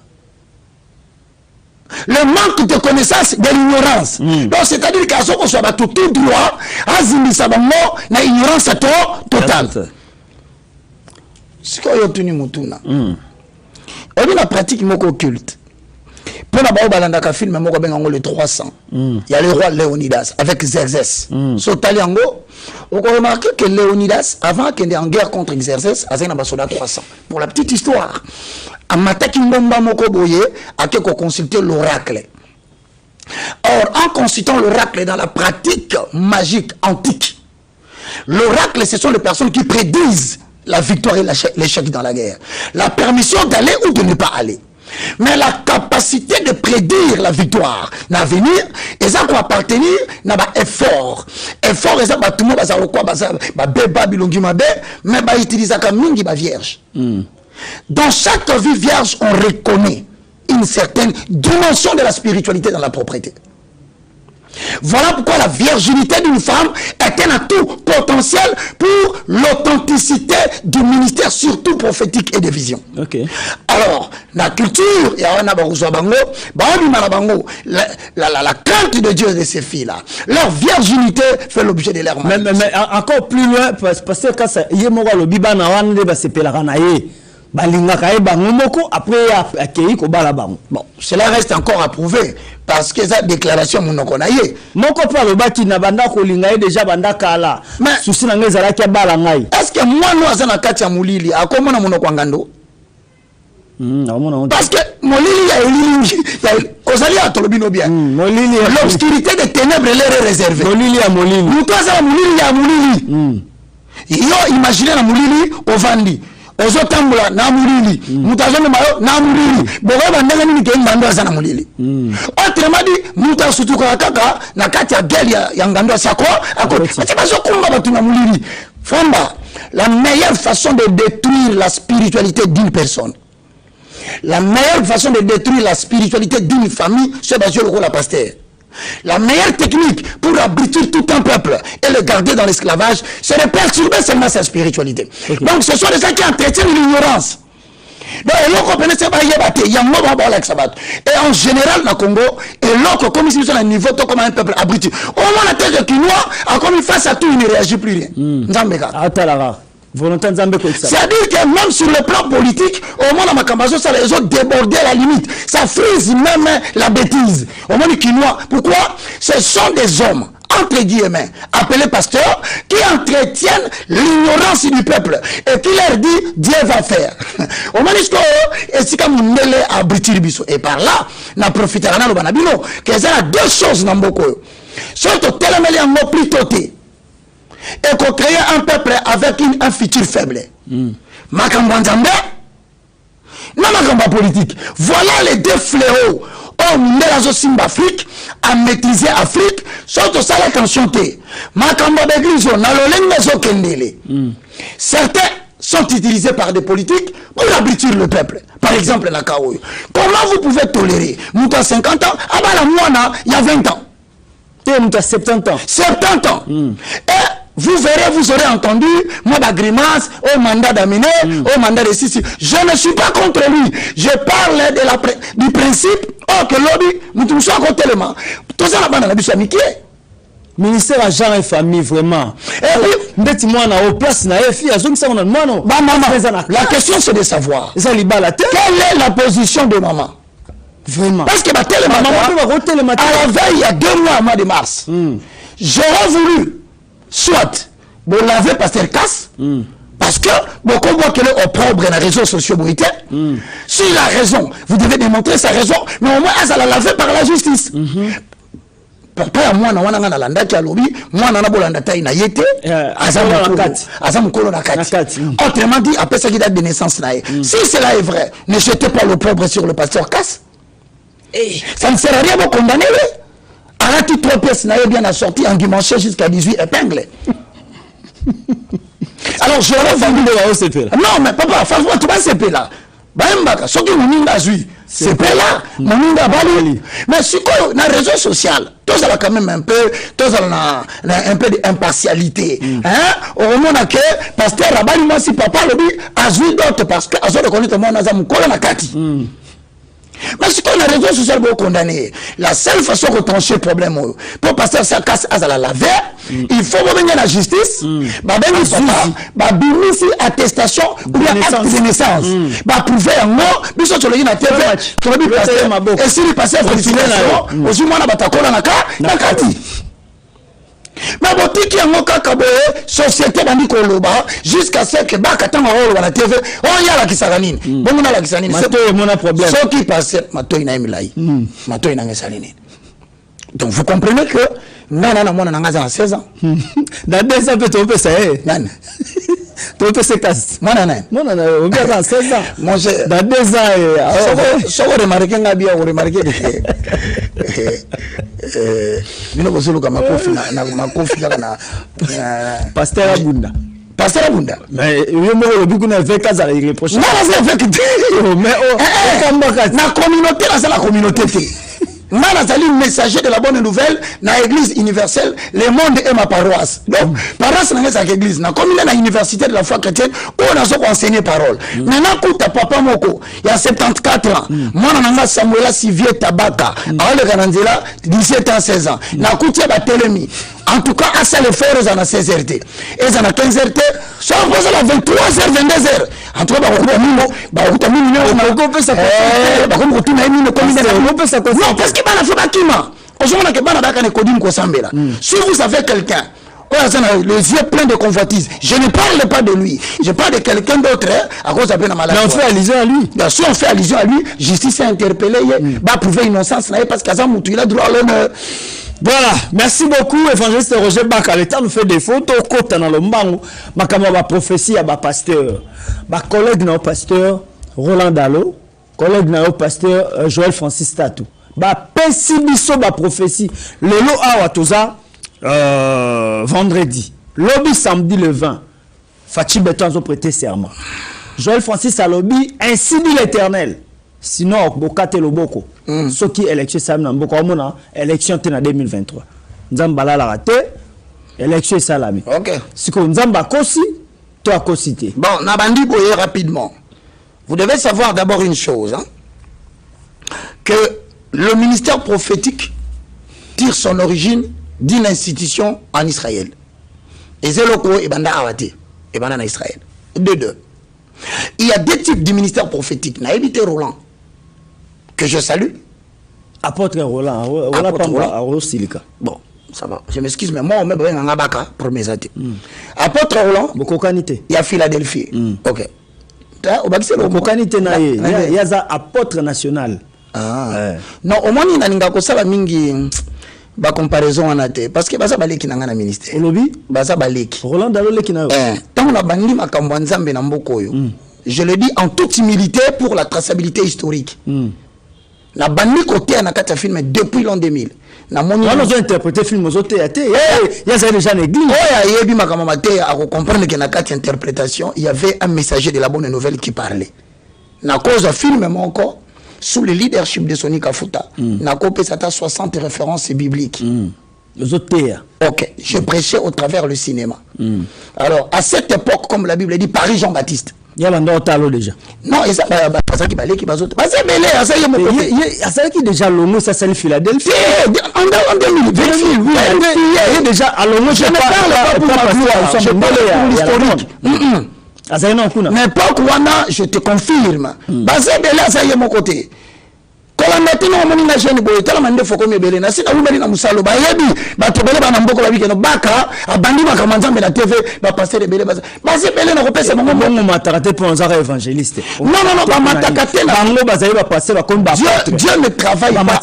Le manque de connaissance de l'ignorance. Donc c'est-à-dire qu'à ce qu'on soit tout droit, à Zimbisa bango, na ignorance totale. Ce qu'on a obtenu Moutouna. On a la pratique moko occulte. Pour la balandaka film moko bengango le 300. Il y a le roi Léonidas avec Xerxès. Sotaliango, on a remarqué que Léonidas avant qu'il ait en guerre contre Xerxès, a un soldat 300. Pour la petite histoire, à Mataki Mbomba moko boye a que consulter l'oracle. Or, en consultant l'oracle dans la pratique magique antique, l'oracle ce sont les personnes qui prédisent la victoire et l'échec dans la guerre. La permission d'aller ou de ne pas aller. Mais la capacité de prédire la victoire dans l'avenir, et ça doit appartenir à l'effort. Effort, et ça va tout le monde, mais va utiliser comme mingi vierge. Dans chaque vie vierge, on reconnaît une certaine dimension de la spiritualité dans la propriété. Voilà pourquoi la virginité d'une femme est un atout potentiel pour l'authenticité du ministère, surtout prophétique et de vision. Alors, la culture, la crainte de Dieu de ces filles-là, leur virginité fait l'objet de leur mais encore plus loin, parce que quand ça y est, bon, cela reste encore à prouver parce que cette déclaration mon konaye moko pa le bati na banda ko linga déjà banda kala mais souci na ngeza ki bala ngai est-ce que moi no azana kati ya mulili akoma na monoko ngando parce que molili ya elili ozali atolobino bien molili l'obscurité des ténèbres est réservée molili ya molili mutoza mulili ya mulili yo imaginez la mulili ovandi ozotambola na mulili mutazone mayo na mulili bogo bandanga nini ke ngando azana mulili autrement dit mutasutuka kaka na kati ya guerre ya ngando sako ati bazokumba batu na mulili famba. La meilleure façon de détruire la spiritualité d'une personne, la meilleure façon de détruire la spiritualité d'une famille, c'est basé sur le rôle de pasteur. La meilleure technique pour abrutir tout un peuple et le garder dans l'esclavage, c'est de perturber seulement sa spiritualité. Donc ce sont des gens qui entretiennent l'ignorance. Et en général, dans le Congo, et comme ici, sur un niveau, comme un peuple abruti. Au moins, la tête de Kinois, comme il face à tout, il ne réagit plus rien. C'est-à-dire que même sur le plan politique, au moins, ça les autres débordé à la limite. Ça frise même la bêtise. Au moins, les Kinois. Pourquoi? Ce sont des hommes, entre guillemets, appelés pasteurs, qui entretiennent l'ignorance du peuple et qui leur dit Dieu va faire. Au moins, et par là, na profitera na banabino que ça a deux choses dans beaucoup. Surtout tellement les mots plus totés. Et qu'on crée un peuple avec un futur faible. Makamba Nzambe, Makamba politique. Voilà les deux fléaux. On est dans Simba Afrique, à maîtriser Afrique, surtout ça la tension T. Makamba Beglizo, Nalolenga Zokendele. Certains sont utilisés par des politiques pour abrutir le peuple. Par exemple, la Kaoui. Comment vous pouvez tolérer Mouta 50 ans, ah bah la Mouana, il y a 20 ans. Et Mouta 70 ans. 70 ans. Et vous verrez, vous aurez entendu, moi, la grimace, au mandat d'amener, au mandat de Sissi. Je ne suis pas contre lui. Je parle du principe, que lobby, nous tous à côté le main. Tout ça, là-bas, on a vu amitié. Ministère à genre et famille, vraiment. La question, c'est de savoir quelle est la position de maman. Vraiment. Parce que à la veille, il y a 2 mois, au mois de mars, j'aurais voulu soit vous laver Pasteur Casse, parce que beaucoup voient qu'elle est opprobre dans les réseaux sociaux. S'il a raison, vous devez démontrer sa raison, mais au moins, elle va la laver par la justice. Papa, moi, na wana na landa ki alobi, moi na bolanda tai na yete, azamukolo na kati. Autrement dit, après ça qui date de naissance na ye. Si cela est vrai, ne jetez pas l'opprobre sur le pasteur Casse. Ça ne sert à rien de condamner. Arrêtez 3 pièces na ye bien assorti en dimanche jusqu'à 18 épingles. Alors je reviens de la OCP. Non mais papa, franchement tu vas CP là. Baembaka, ce qui nous n'a pas c'est là, mon bali. Mais si sikoyo na réseau social tous a quand même un peu d'impartialité hein au moment que pasteur Rabali moi si papa le dit azui d'autres parce que azo reconnaître moi na za mukolo na kati mais si on a réseau social pour condamner la seule façon de trancher le problème pour passer ça casse à la laver il faut revenir à la justice bah ben bah bimisi attestation ou bien acte de naissance bah prouver un mot biso tu le dis na TV tu le dis passer et si il passe à félicitations aussi moi na batakola na kati mais bon tout qui a mon kakabe société bandi koloba jusqu'à ce que baka tanga olo na TV on y a la kisaganine bon na la kisanine c'est mon problème ce qui passe mato ina milai mato ina ngesanine donc vous comprenez que nana na mona nanga 16 ans dans 2 ans peut-on peut ça nana tu peux se casser mona on vient dans 16 ans mon cher dans 2 ans so remarquer ngabia on remarquer bino bosolo kama makofi na pasteur Abunda mais yo mo le biku na avec ça il reproche non c'est avec mais na communauté la communauté Nana Zali, messager de la bonne nouvelle, na église universelle, le monde est ma paroisse. Donc, paroisse n'a pas église. Na comme il est na université de la foi chrétienne, où on a so enseigné parole. Maintenant, kuta papa moko, il y a 74 ans. Moi, nanga Samuela Sivier Tabaka, à le Gananzela, 17 ans, 16 ans. Na kutia ba telemi. En tout cas, à ça les faire, ils en a 16 RT. Et ils en a 15 RT. Ça on pose à 23h, 22h. En tout cas, si vous avez quelqu'un, les yeux pleins de convoitise, je ne parle pas de lui, je parle de quelqu'un d'autre à cause de la maladie. Mais on fait allusion à lui. Si on fait allusion à lui, justice est interpellée, va prouver innocence parce qu'il a droit à l'honneur. Voilà, merci beaucoup, évangéliste Roger Baka. Le temps nous fait des photos, côté dans le mbango, ma camarade prophétie à ma pasteur, ma collègue dans le pasteur Roland Dalo, collègue dans le pasteur Joël Francis Tatou. Ma pessibiso ma prophétie, le lot à Watoza, vendredi, lobby samedi le 20, Fatih Beton a prêté serment. Joël Francis a lobby, ainsi dit l'Éternel. Sinon, Bokate Loboko. Ce qui est élection, ça n'a pas élection en 2023. Nzamba la raté, élection salami. Ok. Si qu'on Nzamba Kosi, toi Kosité. Bon, Nabandi Boye rapidement. Vous devez savoir d'abord une chose, hein, que le ministère prophétique tire son origine d'une institution en Israël. Et Zeloko et Banda Awate et Banda en Israël. De deux. Il y a deux types de ministère prophétique. Naïbité Roland, que je salue. Apôtre Roland, Roland Silika. Bon, ça va. Je m'excuse, mais moi, on m'a besoin d'un baka pour mes athées. Apôtre Roland, il y a Philadelphie. Ok. Il y a apôtre national. Non, au moins, il y a un mingi. Ba comparaison en athée parce que basa baleki na ngana ministère olobi basa baleki Roland Dalo leki na tant na bandi makambo nzambe na mboko yo je le dis en toute humilité pour la traçabilité historique na bandi côté na kata film depuis l'an 2000 na moni on a interprété film aux autres athée il y a déjà l'église oya yebi makambo maté à comprendre que na kata interprétation il y avait un messager de la bonne nouvelle qui parlait na cause film encore sous le leadership de Soni Kafuta, n'a copé 60 références bibliques. Ok, je prêchais au travers le cinéma. Alors, à cette époque, comme la Bible dit, Paris Jean-Baptiste. Il y a un déjà. Non, et ça, ça qui balait qui va sauter. C'est belé, ça y est, mon côté. Ça qui déjà l'ONU, ça c'est le Philadelphie. En 2020, oui. Il y a déjà à l'ONU, je ne parle pas pour ma gloire, je parle pour l'historique. N'importe quoi, je te confirme. Basé belé, ça y est, mon côté. Quand on a tenu mon image, boy, tellement de fois comme belé, na si na oubeli na musalo, ba yebi, ba tobele ba na mboko ba bikeno baka, abandi ba kamanzambe na TV, ba passer de belé, basé belé na kopesa bango bongo matakate pour un évangéliste. Non, ba matakate na bango bazayi ba passer ba comme ba. Dieu ne travaille pas.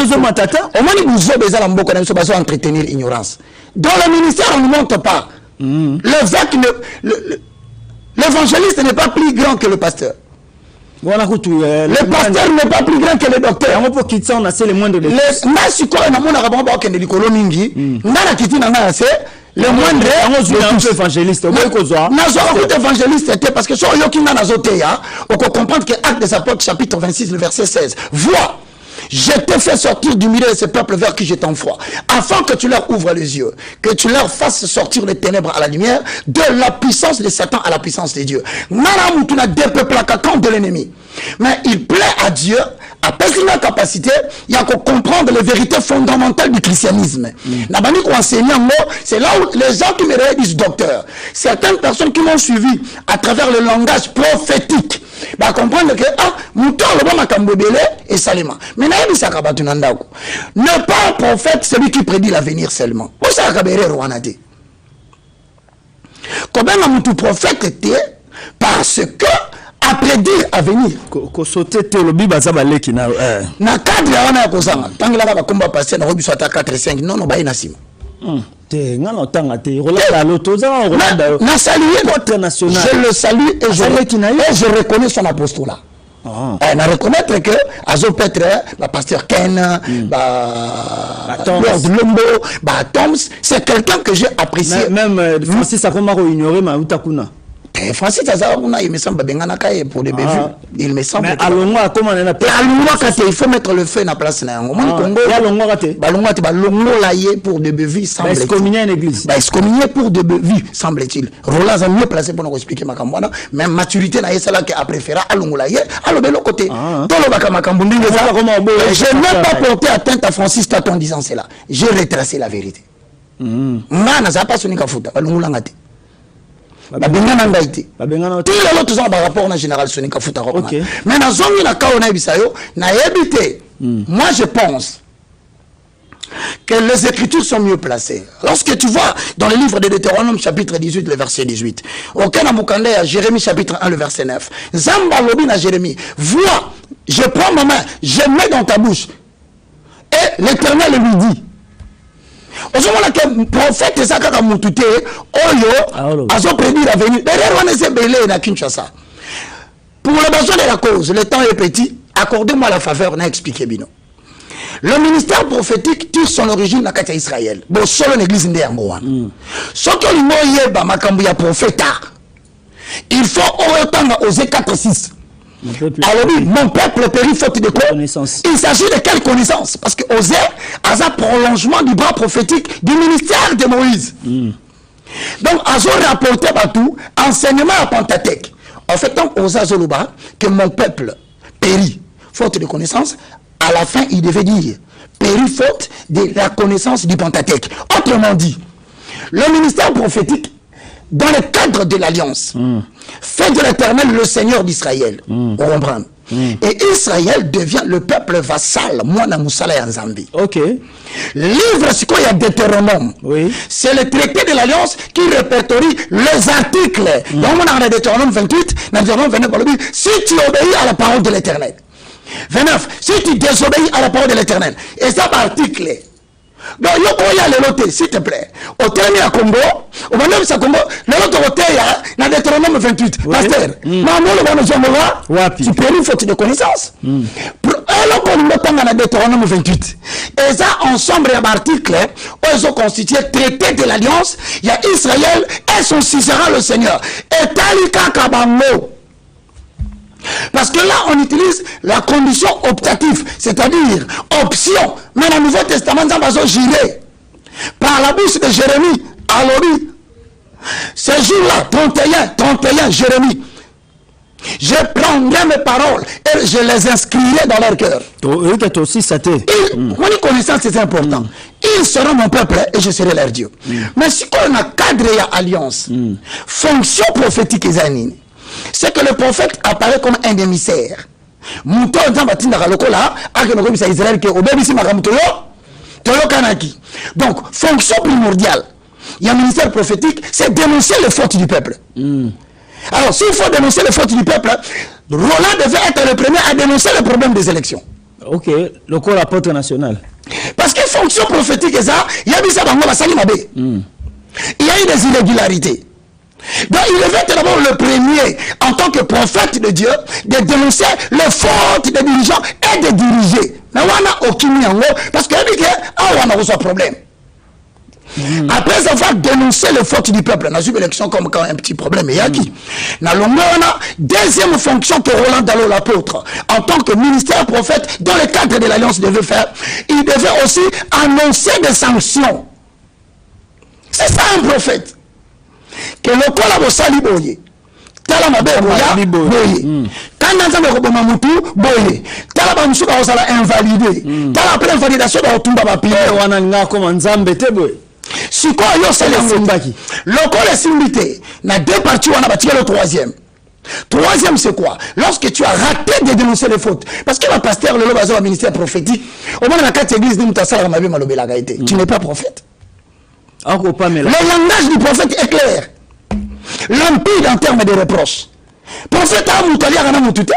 Deux matata. Au moins ni buzo beza la mboko na biso bazo entretenir ignorance. Dans le ministère on ne monte pas. L'évangéliste n'est pas plus grand que le pasteur. Le pasteur n'est pas plus grand que le docteur. On peut quitter on a c'est le moindre de le moindre évangéliste parce que on peut comprendre que Actes des Apôtres chapitre 26 le verset 16 voix Je t'ai fait sortir du milieu de ce peuple vers qui je t'envoie, afin que tu leur ouvres les yeux, que tu leur fasses sortir les ténèbres à la lumière, de la puissance de Satan à la puissance de Dieu. Nana mutuna dépeuple la camp de l'ennemi. Mais il plaît à Dieu, à passer la capacité, il y a qu'à comprendre les vérités fondamentales du christianisme. C'est là où les gens qui me disent docteur, certaines personnes qui m'ont suivi à travers le langage prophétique, bah comprendre que et Salima. Mais ne pas un prophète, celui qui prédit l'avenir seulement. Combien un prophète était parce que à prédire à venir. Na cadre wana kozanga. Tangela ka komba passer na robiso ata 4-5 non ba inasima. Te ngana tanga te Rolanda loto za Rolanda. Na saluer notre national. Je le salue et je reconnais son apostolat. Na reconnaître que Azo Petre, la pasteur Ken, Toms, c'est quelqu'un que j'ai apprécié. Même Francis Akomaro ignoré ma utakuna. Francis Azaruna, il me semble bengana kaye pour des bévues. Il me semble. Mais alongwa comment on a il faut mettre le feu dans la place na yango. Congo. Alongwa kate. Balongwa te balongo laye pour des bévues semble-t-il. Excommunier une église. Excommunier pour des bévues semble-t-il. Roland a mieux placé pour nous expliquer makamwana, même maturité na yesala qui a préféré alongo laye, alo belo côté. Tolo baka makambundinga za. Je n'ai pas porté atteinte à Francis Tato en disant cela. J'ai retracé la vérité. Mana za pas sonika futa balongo langate. Babengana ngaite babengana tout le tout ça par rapport au général Sonika Futa Rockman. Mais dans zone la kaona bisayo na ebité. Moi je pense que les écritures sont mieux placées. Lorsque tu vois dans le livre de Deutéronome chapitre 18 le verset 18, aucun amokande à Jérémie chapitre 1 le verset 9. Zamba lobi na Jérémie, vois, je prends ma main, je mets dans ta bouche. Et l'Éternel lui dit Aujourd'hui, le prophète Zakaka Moutouté, Oyo, a son prédit l'avenir. Derrière, on est belé à Kinshasa. Pour le besoin de la cause, le temps est petit. Accordez-moi la faveur, on a expliqué Bino. Le ministère prophétique tire son origine dans Katia Israël. Bon, solo l'église Ndéangoa. Ce que l'on yeba Makambuya prophète, il faut autant oser 4-6. Alors oui, mon peuple périt faute de quoi? Il s'agit de quelle connaissance? Parce que Osée a un prolongement du bras prophétique du ministère de Moïse. Donc, Azo rapporté partout, enseignement à Pentateuque. En fait, donc, Osée Zoluba, que mon peuple périt faute de connaissance, à la fin, il devait dire périt faute de la connaissance du Pentateuque. Autrement dit, le ministère prophétique dans le cadre de l'alliance, fait de l'Éternel le Seigneur d'Israël. On comprend. Et Israël devient le peuple vassal. Moana Moussala et Nzambi. Ok. Livre, c'est quoi? Il y a Deutéronome. Oui. C'est le traité de l'alliance qui répertorie les articles. Donc, on a Deutéronome 28, Deutéronome 29, si tu obéis à la parole de l'Éternel. 29, si tu désobéis à la parole de l'Éternel. Et ça, par article. Donc, il y a le loté, s'il te plaît. Au terme à Congo, au moment de Congo, le loté au terme, il y a Deutéronome 28. Pasteur, tu péris faute de connaissance. Alors qu'on nous dans Deutéronome 28. Et ça, ensemble, il y a un article, où ils ont constitué traité de l'alliance, il y a Israël et son suzerain le Seigneur. Et Talika Kabango. Parce que là, on utilise la condition optative, c'est-à-dire option. Mais dans le Nouveau Testament, nous avons géré par la bouche de Jérémie. Alors, ce jour-là, 31, Jérémie, je prendrai mes paroles et je les inscrirai dans leur cœur. Mon connaissance, c'est important. Ils seront mon peuple et je serai leur Dieu. Mais si on a cadré l'alliance, fonction prophétique et zanine, c'est que le prophète apparaît comme un émissaire. Donc, fonction primordiale, il y a un ministère prophétique, c'est dénoncer les fautes du peuple. Alors, s'il faut dénoncer les fautes du peuple, Roland devait être le premier à dénoncer le problème des élections. Ok, le corps apôtre national. Parce que fonction prophétique, ça, il y a eu des irrégularités. Donc il devait être d'abord le premier, en tant que prophète de Dieu, de dénoncer les fautes des dirigeants et de diriger. Mais on n'a aucun yango, parce que on a un problème. Après avoir dénoncé les fautes du peuple, on a eu l'élection comme quand un petit problème. Et qui deuxième fonction que Roland Dallot, l'apôtre, en tant que ministère prophète, dans le cadre de l'Alliance devait faire, il devait aussi annoncer des sanctions. C'est ça un prophète. Que le col a bossali boye. Tala mabe boye. Quand on a un mutu boye. Tala ba musu ba osala invalidé. Tala après invalidation ba otumba ba pile. Wana nga comme nzambe te boye. Si quoi yo c'est le simbaki. Le col est simbité. Na deux parties on a bâti le troisième. Troisième, c'est quoi? Lorsque tu as raté de dénoncer les fautes. Parce que le pasteur, le bazar, le ministère prophétique, au moins dans la 4 églises, tu n'es pas prophète. Le langage du prophète est clair. Limpide en termes de reproches. Prophète a moutali à Moutouté.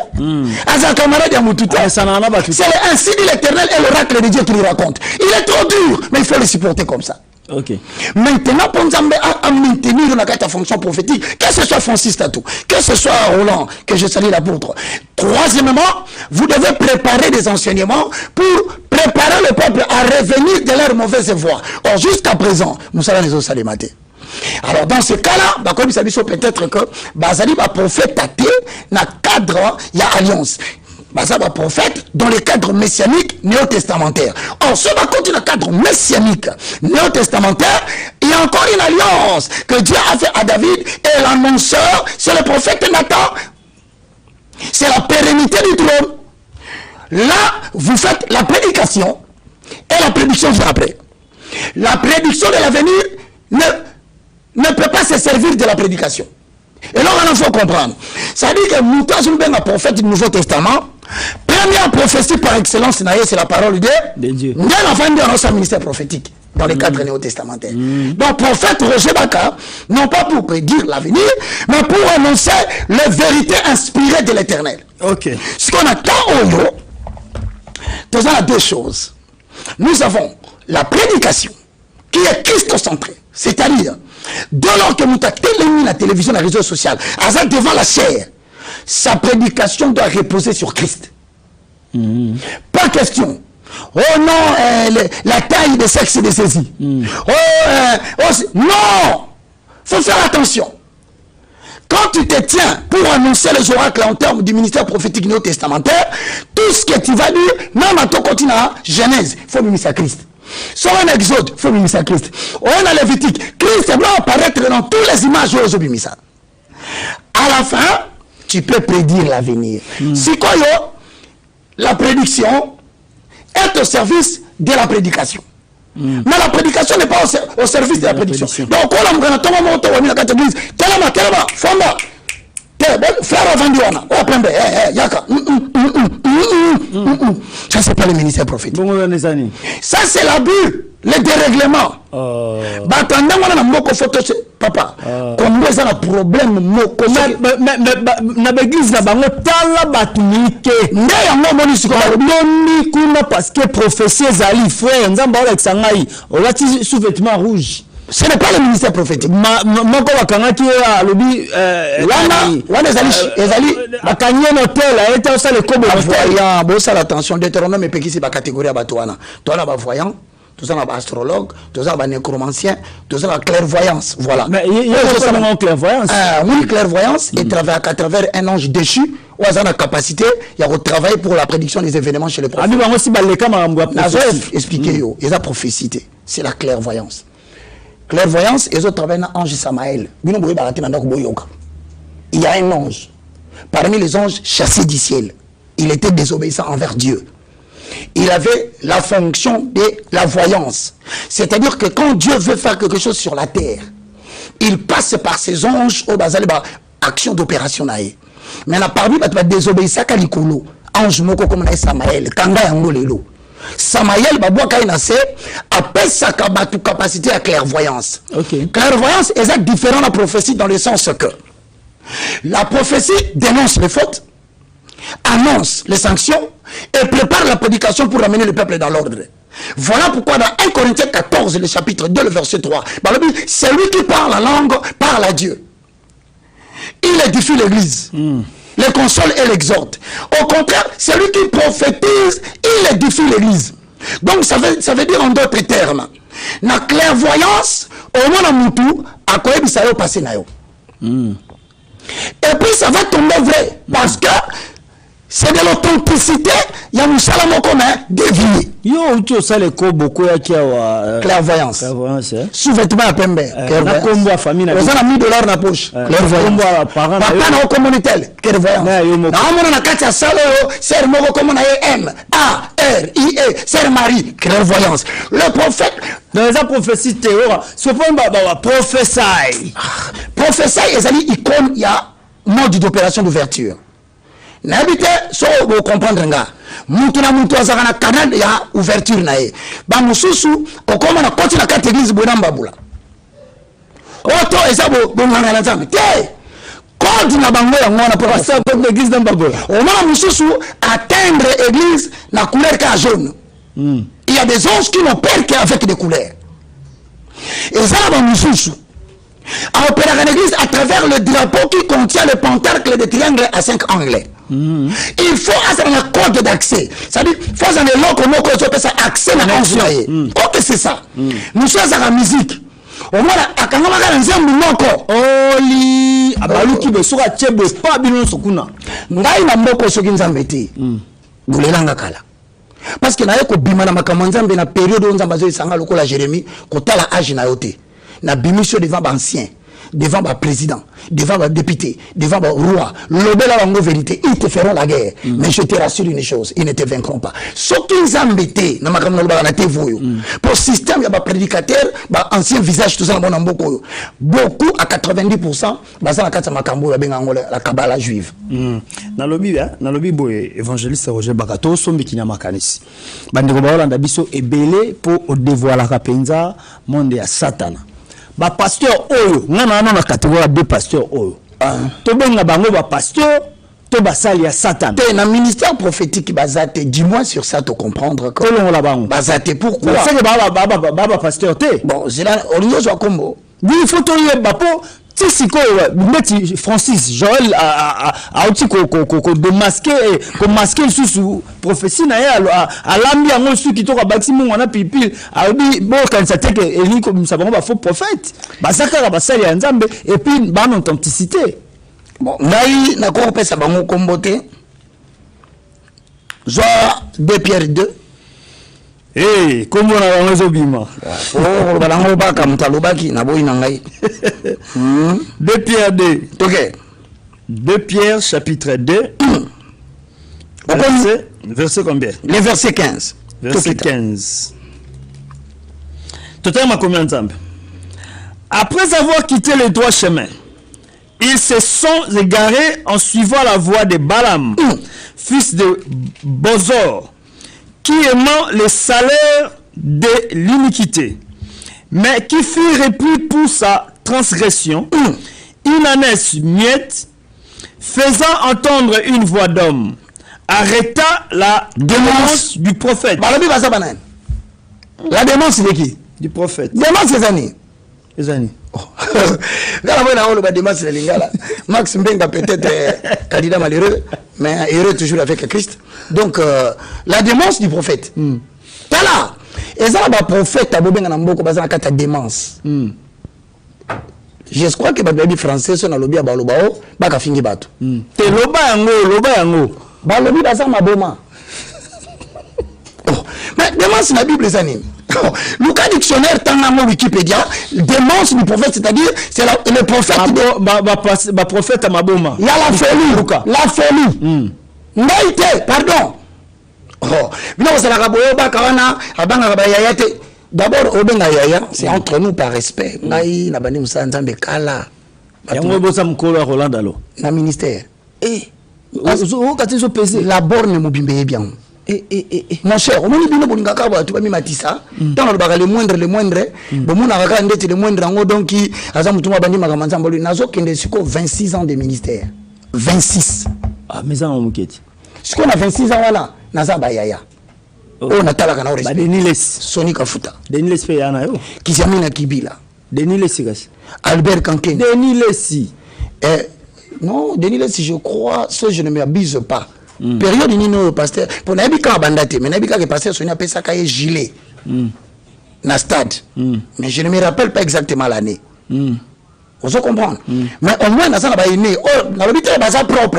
Aza camarade à Moutouté. C'est ainsi dit l'Éternel et l'oracle de Dieu qui lui raconte. Il est trop dur, mais il faut le supporter comme ça. Okay. Maintenant, pour nous à maintenir la fonction prophétique, que ce soit Francis Tatou, que ce soit Roland, que je salue l'apôtre. Troisièmement, vous devez préparer des enseignements pour préparer le peuple à revenir de leur mauvaise voie. Or, jusqu'à présent, nous allons les autres mater. Alors, dans ce cas-là, comme il s'agit peut-être que Bazali va prophète tâter dans le cadre, il y a alliance. Bazaba prophète dans le cadre messianique néo-testamentaire. Or, ce va continuer dans le cadre messianique néo-testamentaire, il y a encore une alliance que Dieu a fait à David et l'annonceur, c'est le prophète Nathan. C'est la pérennité du trône. Là, vous faites la prédication et la prédiction vient après. La prédiction de l'avenir ne peut pas se servir de la prédication. Et là, il faut comprendre. Ça dit que nous sommes un prophète du Nouveau Testament. Première prophétie par excellence, c'est la parole de Dieu. Nous avons fait notre ministère prophétique dans le cadre néo-testamentaire. Donc, prophète Roger Baka, non pas pour prédire l'avenir, mais pour annoncer les vérités inspirées de l'Éternel. Okay. Ce qu'on attend au lieu, nous avons deux choses. Nous avons la prédication, qui est christocentrée. C'est-à-dire, dès lors que nous avons la télévision, les réseaux sociaux, devant la chair, sa prédication doit reposer sur Christ. Pas question. Oh non, la taille de sexe est saisie. Non! Faut faire attention. Quand tu te tiens pour annoncer les oracles en termes du ministère prophétique néo-testamentaire, tout ce que tu vas dire, même à ton continent, Genèse, il faut ministère Christ. Sur un exode, il faut ministère Christ. On a Lévitique, Christ doit apparaître dans toutes les images aux obimisa. À la fin, tu peux prédire l'avenir. C'est quoi, la prédiction est au service de la prédication. Mais la prédication n'est pas au service de la prédiction. Donc, on a frère Vandiwana, ça c'est pas le ministère prophétique. Ça c'est l'abus, le dérèglement. Papa, comme ça un problème, parce que prophétie Zali, frère, sous-vêtement rouge. Ce n'est pas le ministère prophétique. Attention, Deutéronome est la catégorie à Batouana. Toi, là, voyant, tout ça, astrologue, tout ça, nécromancien, tout ça, clairvoyance. Voilà. Mais il y a une clairvoyance. Oui, clairvoyance, et à travers un ange déchu, ou à la capacité, il y a travailler pour la prédiction des événements chez les prophètes. Expliquer, il y a prophétie. C'est la clairvoyance. Clairvoyance, ils ont travaillé dans l'ange Samaël. Il y a un ange. Parmi les anges chassés du ciel, il était désobéissant envers Dieu. Il avait la fonction de la voyance. C'est-à-dire que quand Dieu veut faire quelque chose sur la terre, il passe par ses anges au basal, action d'opération. Mais là, parmi les désobéissants, ange moko comme Samaël, Kanga Yangolelo. Samaël appelle sa capacité à clairvoyance. Clairvoyance est différent de la prophétie dans le sens que la prophétie dénonce les fautes, annonce les sanctions et prépare la prédication pour amener le peuple dans l'ordre. Voilà pourquoi dans 1 Corinthiens 14, le chapitre 2, le verset 3, c'est lui qui parle la langue, parle à Dieu. Il édifie l'église. Le console et l'exhorte. Au contraire, celui qui prophétise, il édifie l'église. Donc ça veut dire en d'autres termes na clairvoyance au moins mutu akoyebisa yo passé na yo. Et puis ça va tomber vrai parce que c'est de l'authenticité, il y a un salam comme deviner. Yo tu ça les ko beaucoup ya kia wa clairvoyance. Clairvoyance. Sous-vêtement à pembe. Na kombo famille na. On a mis $1 na poche. Clairvoyance. Kombo parents. Papa na communautaire. Clairvoyance. Na on na kati ya salo ser moko comme na M A R I E ser Marie. Clairvoyance. Le prophète dans les prophéties théorie, ce point ba prophétie. Prophétie ezali icône ya mode d'opération d'ouverture. N'habite so vous comprendre nga mutu na mutu azaka na canal ya ouverture na ye ba mususu okoma na koti na kati église bona mbabula oto ezabo bonganga na nzambe te code na bango ya ngona pour passer pour l'église na mbabula o mona mususu atteindre église na couleur ka jaune. Il y a des anges qui n'ont peur qu'avec des couleurs et ça ba mususu à opérer en église à travers le drapeau qui contient le pentacle de triangle à 5 angles. Il faut avoir un code d'accès. C'est-à-dire, il faut avoir un loco moko qui ça accès à l'ancien. Ok, c'est ça. Nous sommes à la musique. Au moins, à quand on a un ensemble moko. Oli, abalu qui be sera tchebe pas bilon sokuna. Ngai na moko soki nzambe te. Gulelanga kala. Parce que na yeko bima na makambo nzambe na période où nzambe zo isanga lokola Jérémie, kotala âge na yote. Na bimission devant ancien, devant le président, devant le député, devant le roi, l'obéla la vérité, ils te feront la guerre. Mais je te rassure une chose, ils ne te vaincront pas. Ce qu'ils embêtaient, pour le système, il y a des prédicateurs, ancien visage, tout ça, beaucoup à 90%, la Kabbalah juive. Dans le Bible, évangéliste Roger Bakato, sombi qui n'a pas kanisi. Bandeko baolanda biso ebele pour dévoiler la kapenza monde ya Satan. Ba pasteur oyo ngana na catégorie de pasteur oyo to benga bango ba pasteur to basali ya Satan te na ministère prophétique bazate dis-moi sur ça te comprendre que on la bango bazate pourquoi c'est que baba pasteur te bon c'est là on zo kombo oui il faut to yeba po tisiko meti Francis Joël a outi ko masquer sous prophétie na ya a lambi ngo su ki to ka bati mungu na pipil a bi bo kanisa teke eli ko msabango ba faux prophète basaka ba sali ya nzambe et puis ba authenticité bon ngai na ko pesa bango kombote zo 2 Pierre 2 eh comment on a zobima oh balango baka mutalobaki na boyi na ngai 2 Pierre 2 OK 2 Pierre chapitre 2 verset combien? Le verset 15. Verset 15. Totalement combien de temps? Après avoir quitté les droits chemins, ils se sont égarés en suivant la voie de Balaam, fils de Bozor, qui aimant les salaires de l'iniquité, mais qui fut repris pour sa transgression, une ânesse muette, faisant entendre une voix d'homme, arrêta la démence du prophète. La démence de qui? Du prophète. Démence des années. Les années. Max Mbenga peut-être candidat malheureux, mais heureux toujours avec Christ. Donc, la démence du prophète. Tala. Et ça, le prophète a besoin de démence. Je crois que les Français sont dans le lobby à Balobao, baka fingi bato. Te loba yango. Balobi basa maboma. Mais démence na Bible les années. Le cas dictionnaire tangamo Wikipédia, démence du prophète, c'est-à-dire c'est le prophète ba prophète à maboma. Il y a la folie. La folie. Naïté, pardon. Oh, non, c'est la raboyo bakawana, abanga bayayate. D'abord, Obenga Yaya, c'est entre nous par respect. Naï, na bani musa nzambe kala. Yango bosa mkolo Roland Dalo. Na ministère. La borne mobimbe bien. Mon cher, on dit que tu as tu vas matissa. Dans le moindre, bon mon araga ndete le moindre en donc qui azam tuma bandi magamanza mbolu nazo kende siko 26 ans de ministère. 26. Ah mais ça on muketi. Ce qu'on a 26 ans voilà, naza bayaya. Oh natala kana respect. Deniles Soni Kafuta. Deniles pe yana yo. Kizamina Kibila. Deniles gas. Albert Kanken. Deniles. Non, Deniles je crois, ça je ne m'abuse pas. Période ni no pasteur pour nabika bandate mais nabika que pasteur Sonia pesa kaye gilet. na stade. Mais je ne me rappelle pas exactement l'année. Vous comprenez? Mais au moins, dans ça, on a né. Oh, dans le but, c'est ça propre.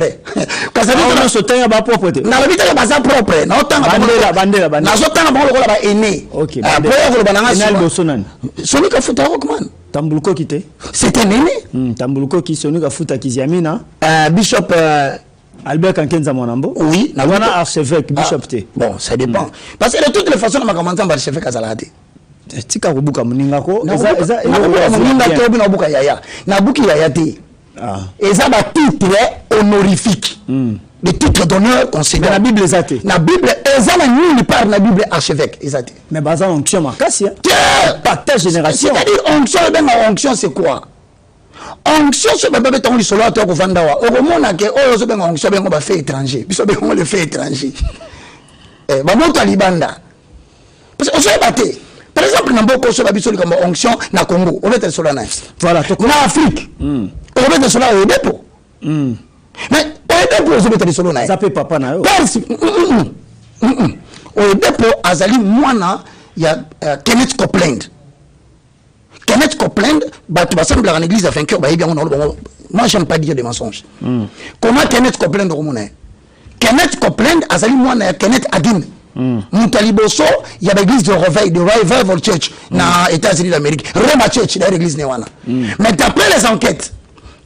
Quand ça veut dire ce temps, il propre. Dans le but, c'est ça propre. Dans le temps, bandera. Dans ce temps, on a né. Ok. Après, on a né. Celui qui a foutu à Rockman. Tambuluko qui était? C'était Néné. Tambuluko qui sonne à foutu à Kiziamina. Bishop. Albert Kankenza Monambo. Oui. On a archevêque, Bishop T. Bon, ça dépend. Parce que de toutes les façons, on a commencé par archevêque à Zalade. Tika rubuka muninga ko eza muninga to bino buka yaya na buki yaya te eza ba titre honorifique le titre d'honneur considéré la Bible ezate na Bible eza na nulle part na Bible archevêque ezate mais baza onction makasi partage génération c'est-à-dire onction c'est quoi onction c'est baba beton li solo to ko vanda wa okomona ke oyo zo benga onction bengo ba fait étranger biso bengo le fait étranger ba moto libanda parce que on se batté. Par exemple, dans beaucoup de choses, comme onction, na Congo, on met sur la neige. Voilà, en Afrique, on met sur la dépôt. Mais au dépôt, on met sur la neige. Ça peut pas na yo. Au dépôt, Azali, moi, il y a Kenneth Copeland. Kenneth Copeland, tu vas sembler en église à vainqueur, moi, j'aime pas dire des mensonges. Comment Kenneth Copeland remonte? Kenneth Copeland, Azali, moi, Kenneth Hagin. Mutaliboso, il y a l'église de Reveil, de Revival Church, dans les États-Unis d'Amérique. Rema Church, dans l'église Newana. Mais d'après les enquêtes,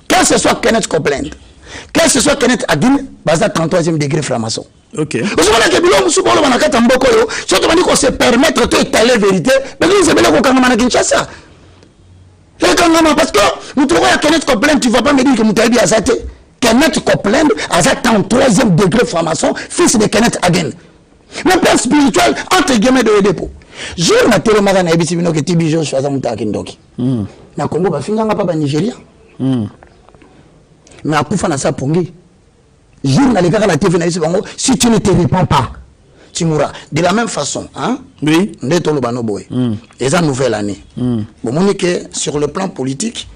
que ce soit Kenneth Copeland, que ce soit Kenneth Hagin, basé 33e degré franc-maçon. Ok. Vous savez que Bilom Soubolo Manakata Mbokoyo, surtout qu'on se permettre de étaler la vérité, mais nous avons dit qu'on a Kinshasa. Parce que nous trouvons à Kenneth Copeland, tu ne vas pas me dire que nous t'avons dit à Zate. Kenneth Copeland, à 33e degré franc-maçon, fils de Kenneth Hagin. Le père spirituel, entre guillemets, de dépôt. Je na tellement na ebisi bino ke tibi jo choisa mutaki ndoki. Na Congo ba finga nga pa Nigeria. Mais akufa na sa pongi. Jour na lekaka la TV na biso bango, si tu ne te répands pas, tu mourras. De la même façon, hein? Oui. Ndeto lo bano boy. Et ça nouvelle année. Bon monique sur le plan politique,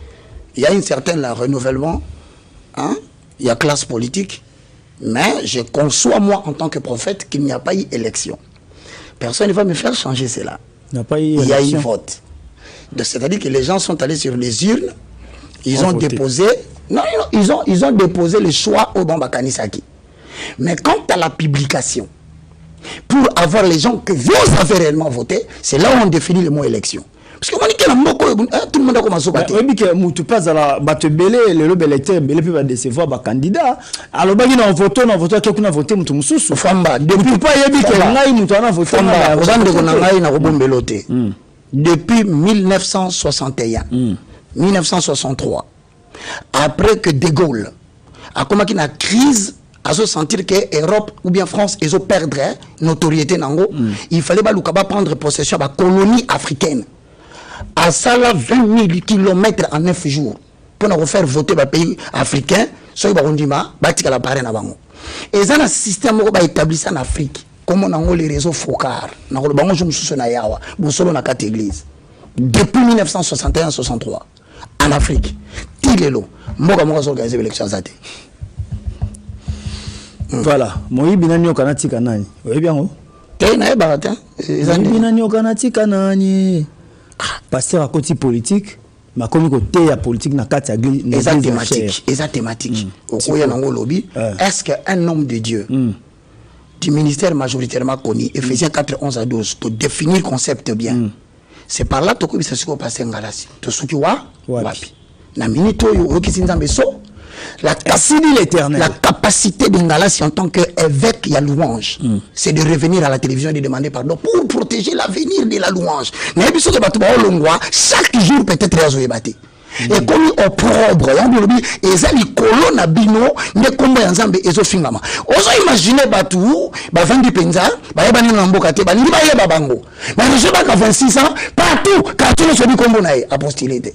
il y a une certaine renouvellement, hein? Il y a classe politique. Mais je conçois, moi, en tant que prophète, qu'il n'y a pas eu élection. Personne ne va me faire changer cela. Il y a eu vote. C'est-à-dire que les gens sont allés sur les urnes, ils ont déposé... Non, ils ont déposé le choix au Bamba Kanisaki. Mais quant à la publication, pour avoir les gens que vous avez réellement voté, c'est là où on définit le mot élection. Parce que tout le monde a commencé à battre. Oui, mais tu passes à la batte belé, le lobe électeur belé peut décevoir les candidats. Alors, bah, il y a un vote, quelqu'un a voté, moutou moussous. Famba, depuis pas y a dit que moutou a voté. Depuis 1961, 1963, après que De Gaulle a commencé une crise, à se sentir que l'Europe ou bien France, ils ont perdu notoriété, il fallait prendre possession de la colonie africaine. À ça, 20 000 km en 9 jours pour nous faire voter le pays africain, soit Barondima, Batika la Paré Nabango. Et ça, un système qui est établi en Afrique, comme on a les réseaux Fokar, on a le Bango Jumsou na Yawa, Boussolo na 4 églises. Depuis 1961-63, en Afrique, Tilelo, Moga Moga s'organise l'élection à Zate. Voilà, moi, Binani Okanati Kanani. Oui, bien, oh. T'es naïe, Baratin. Binani Okanati Kanani. Pasteur à côté politique, ma comme côté la politique na kati thématique, thématique. Au Koya Nango lobby, est-ce qu'un homme de Dieu du ministère majoritairement connu, Ephésiens 4, 11 à 12, pour définir le concept bien, c'est par là que ça se passe en Galasi. Tout ce qui wa, wapi. Na minute yo ki sinzambe so, la capacité de Ngalassi en tant qu'évêque, il y a louange. C'est de revenir à la télévision et de demander pardon pour protéger l'avenir de la louange. Mais chaque jour peut-être réseau battu. Et comme au propre, et ça les colonnes bino, ne comme ensemble et zo fingama. Oso imaginer batou, ba vandi penza, ba yeba ni namboka te, ba ni ba yeba bango. Mais je pas qu'à 26 ans, partout, quand tu ne sais pas comment naï apostilité.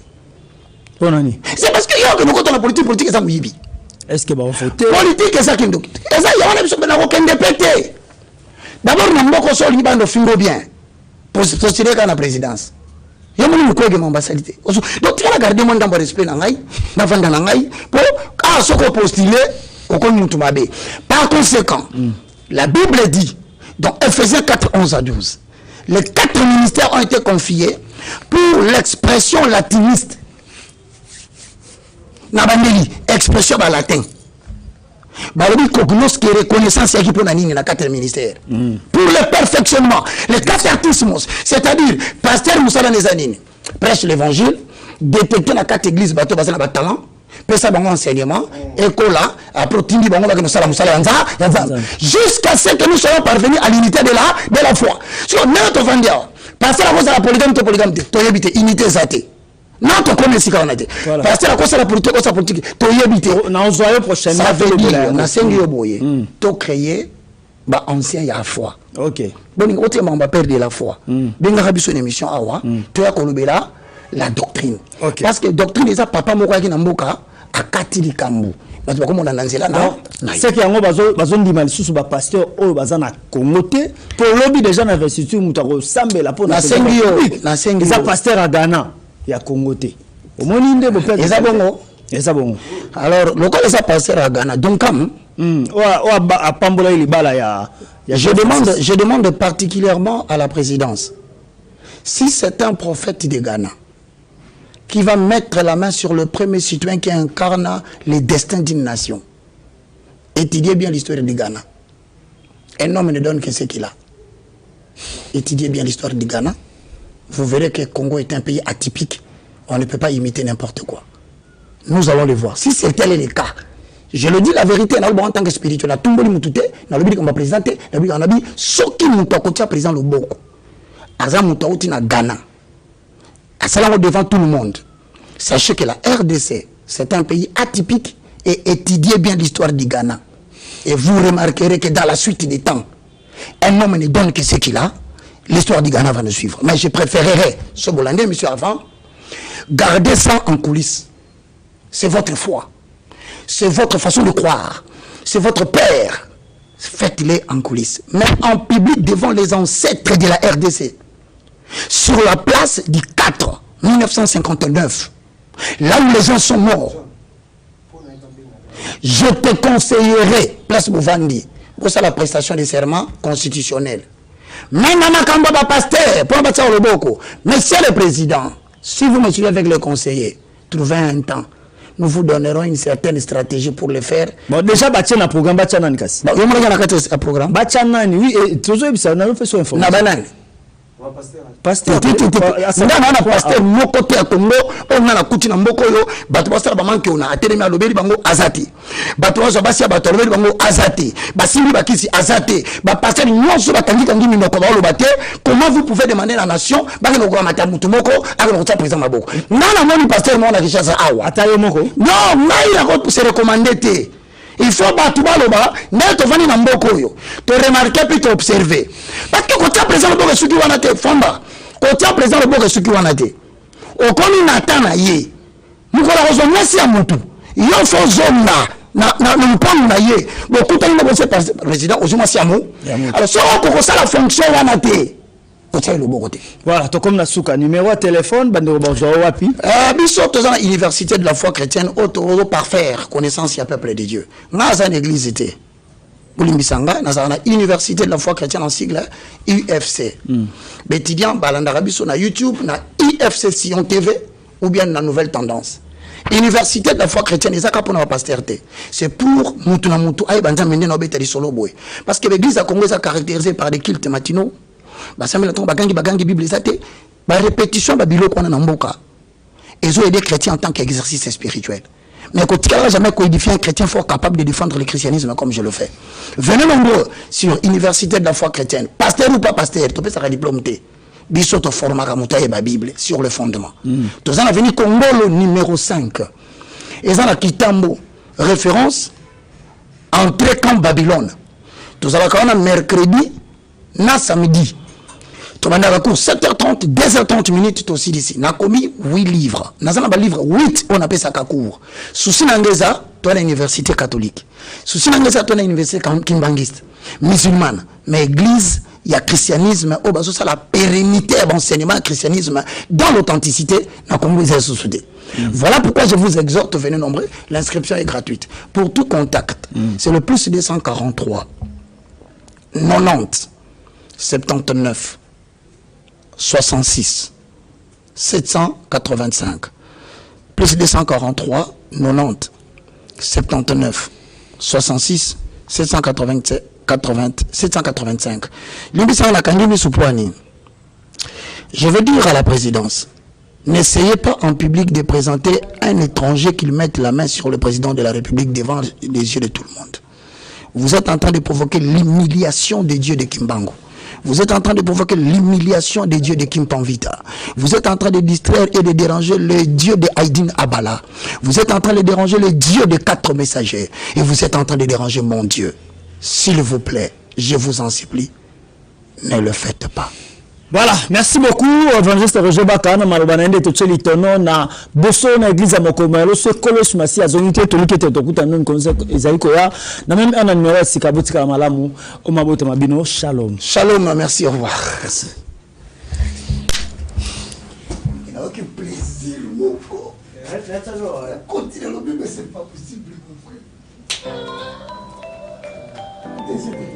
C'est parce que yo que nous quand on a politique ça mouyibi. Est-ce que va voter politique ça qui nous et ça y a on a besoin de aucun député. D'abord nous mboko so li bando fingo bien pour postuler à la présidence. Yo mo ni ko ke ambassadité. Donc tu vas garder mon dans respect na ngai, na vanda na ngai pour soko postuler au kon mutu mabe. Par conséquent, la Bible dit dans Ephésiens 4 11 à 12, les 4 ministères ont été confiés pour l'expression latiniste. Nabandeli, expression en latin. Balobi cognos qui est reconnaissance qui pour na 4 ministères. Pour le perfectionnement, les 4 artismos, c'est-à-dire pasteur Moussala Nezanine, prêche l'évangile, détecter na 4 églises bateau basé na talent, pesa bango enseignement, écola, après tindi bango ba Moussala jusqu'à ce que nous soyons parvenus à l'unité de la foi. Sur notre vendia, pasteur à cause de la polygame, to yebite unité zate. Non, tu connais ce qu'on a dit. Parce que la cause de la politique, tu y habites. Ça veut dire, on a 5 ans, tu créé, ancien, il y a la foi. Ok. Bon, autrement, on va perdre la foi. Bien, on a une émission, tu as connu la doctrine. Parce que la doctrine, c'est papa moko qui n'a pas à Katili Kambu. Parce que comme on a lancé là, c'est qu'il y a un mal sous le pasteur au bazan à Congoté pour lobby déjà dans l'investiture, nous sambe la peau. C'est pasteur à Ghana. Il y a Congoté. Au moins, il y a bon. Alors, le cas pasteur à Ghana. Donc, comme je demande particulièrement à la présidence, si c'est un prophète de Ghana qui va mettre la main sur le premier citoyen qui incarne les destins d'une nation, étudiez bien l'histoire du Ghana. Un homme ne donne que ce qu'il a. Étudiez bien l'histoire du Ghana. Vous verrez que le Congo est un pays atypique. On ne peut pas imiter n'importe quoi. Nous allons le voir. Si c'est tel est le cas, je le dis la vérité, en tant que spirituel, tout le monde dans le but qu'on va présenter, dans le but qu'on a dit, ce qui nous a président le Boko, Azam Moutaouti na Ghana, Asalam devant tout le monde. Sachez que la RDC, c'est un pays atypique et étudiez bien l'histoire du Ghana. Et vous remarquerez que dans la suite des temps, un homme ne donne que ce qu'il a. L'histoire du Ghana va nous suivre. Mais je préférerais, ce Bolandais, monsieur avant, garder ça en coulisses. C'est votre foi. C'est votre façon de croire. C'est votre père. Faites-les en coulisses. Mais en public devant les ancêtres de la RDC. Sur la place du 4 1959. Là où les gens sont morts. Je te conseillerais, place Bouvandi, pour ça la prestation des serments constitutionnels. Mais Monsieur le Président, si vous me suivez avec le conseiller, trouvez un temps. Nous vous donnerons une certaine stratégie pour le faire. Bon, déjà, bâtir un programme, bâtir un casse. Bon, un programme. Bâtir un, oui, et toujours, ça n'a pas fait son information. Pasteur. Pasteur, mon côté à Congo, on a la coutume à Mokoyo, Batouassa Bamanki, on a atterri à l'Obéli Bango Azati. Batouassa Bassia Batouassa Bango Azati. Basili Bakisi Azati. Pasteur, non, sur la Tangi Tangi Minokoba au Baté, comment vous pouvez demander la nation, Bagano Mata Mutumoko, avec le président Maboko. Non, non, pasteur, non, la richesse à Awa. Atayo Moko. Non, mais il a pour se recommander. Il faut battre le bas, mais tu vas dans le yo. Tu remarques puis tu observes. Parce que quand tu as présent le bourg, ce qui va te famba. Quand tu as présent le bourg, ce qui va te. Au connu n'attend yé. Nous allons rejoindre si à mon tout. Il y a une zone là. Na pas na yé. Beaucoup de gens vont se président au jour si à moi. Alors si on commence la fonction va te. Voilà, tu comme la souka numéro de téléphone, bande bonjour wapi. Bisous dans l'université de la foi chrétienne auto parfaire connaissance ya peuple de Dieu. Dans une église était Boulimbisanga, dans une université de la foi chrétienne en sigle UFC. Étudiant balandara biso na YouTube na IFC Sion TV ou bien na nouvelle tendance. Université de la foi chrétienne ezaka pour na pastorité. C'est pour mutu na mutu ay banza mende na betali solo boy. Parce que l'église à Congo est caractérisée par des cultes matinaux. Bagangi Bible répétition biloko na mboka. Ils ont aidé les chrétiens en tant qu'exercice spirituel. Mais quand tu n'as jamais codifié un chrétien fort capable de défendre le christianisme comme je le fais. Venez nombreux sur l'université de la foi chrétienne. Pasteur ou pas pasteur, tu peux faire un diplôme. Biso to format ramutaye ba Bible sur le fondement. Tous en avenir Congo numéro 5. Et en a Kitambo référence entrée camp Babylone. Tous en mercredi na samedi. Tu vas dans 7h30, 2h30 minutes aussi d'ici. Na commis 8 livres. Na zana ba livre 8 on appelle ça kakour. Souci nangeza, toi à l'université catholique. Souci nangeza toi à l'université kimbangiste. Musulmane, mais église, il y a christianisme, au baso ça la pérennité de l'enseignement christianisme dans l'authenticité na Congo Voilà pourquoi je vous exhorte, venez nombreux, l'inscription est gratuite. Pour tout contact, c'est le plus 243 90 79 66 785 plus 243 90 79 66 785. Je veux dire à la présidence, n'essayez pas en public de présenter un étranger qui mette la main sur le président de la République devant les yeux de tout le monde. Vous êtes en train de provoquer l'humiliation des dieux de Kimbangu. Vous êtes en train de provoquer l'humiliation des dieux de Kimpanvita. Vous êtes en train de distraire et de déranger le dieu de Haïdine Abala. Vous êtes en train de déranger le dieu de 4 messagers. Et vous êtes en train de déranger mon Dieu. S'il vous plaît, je vous en supplie, ne le faites pas. Voilà, merci beaucoup, évangéliste Roger Bakana, Malobanende, Tocheli Tono, na Bosso, na église à Mokomelo, ce colos massi, à zonité, Tolike, Tokuta, non, Ezaïkoya, na même un numéro, Sikabutika Malamu, Omabote Mabino, Shalom. Shalom, merci, au revoir. Merci. Il n'a aucun plaisir, mon frère. Continuez le bébé, c'est pas possible, mon frère. Désolé.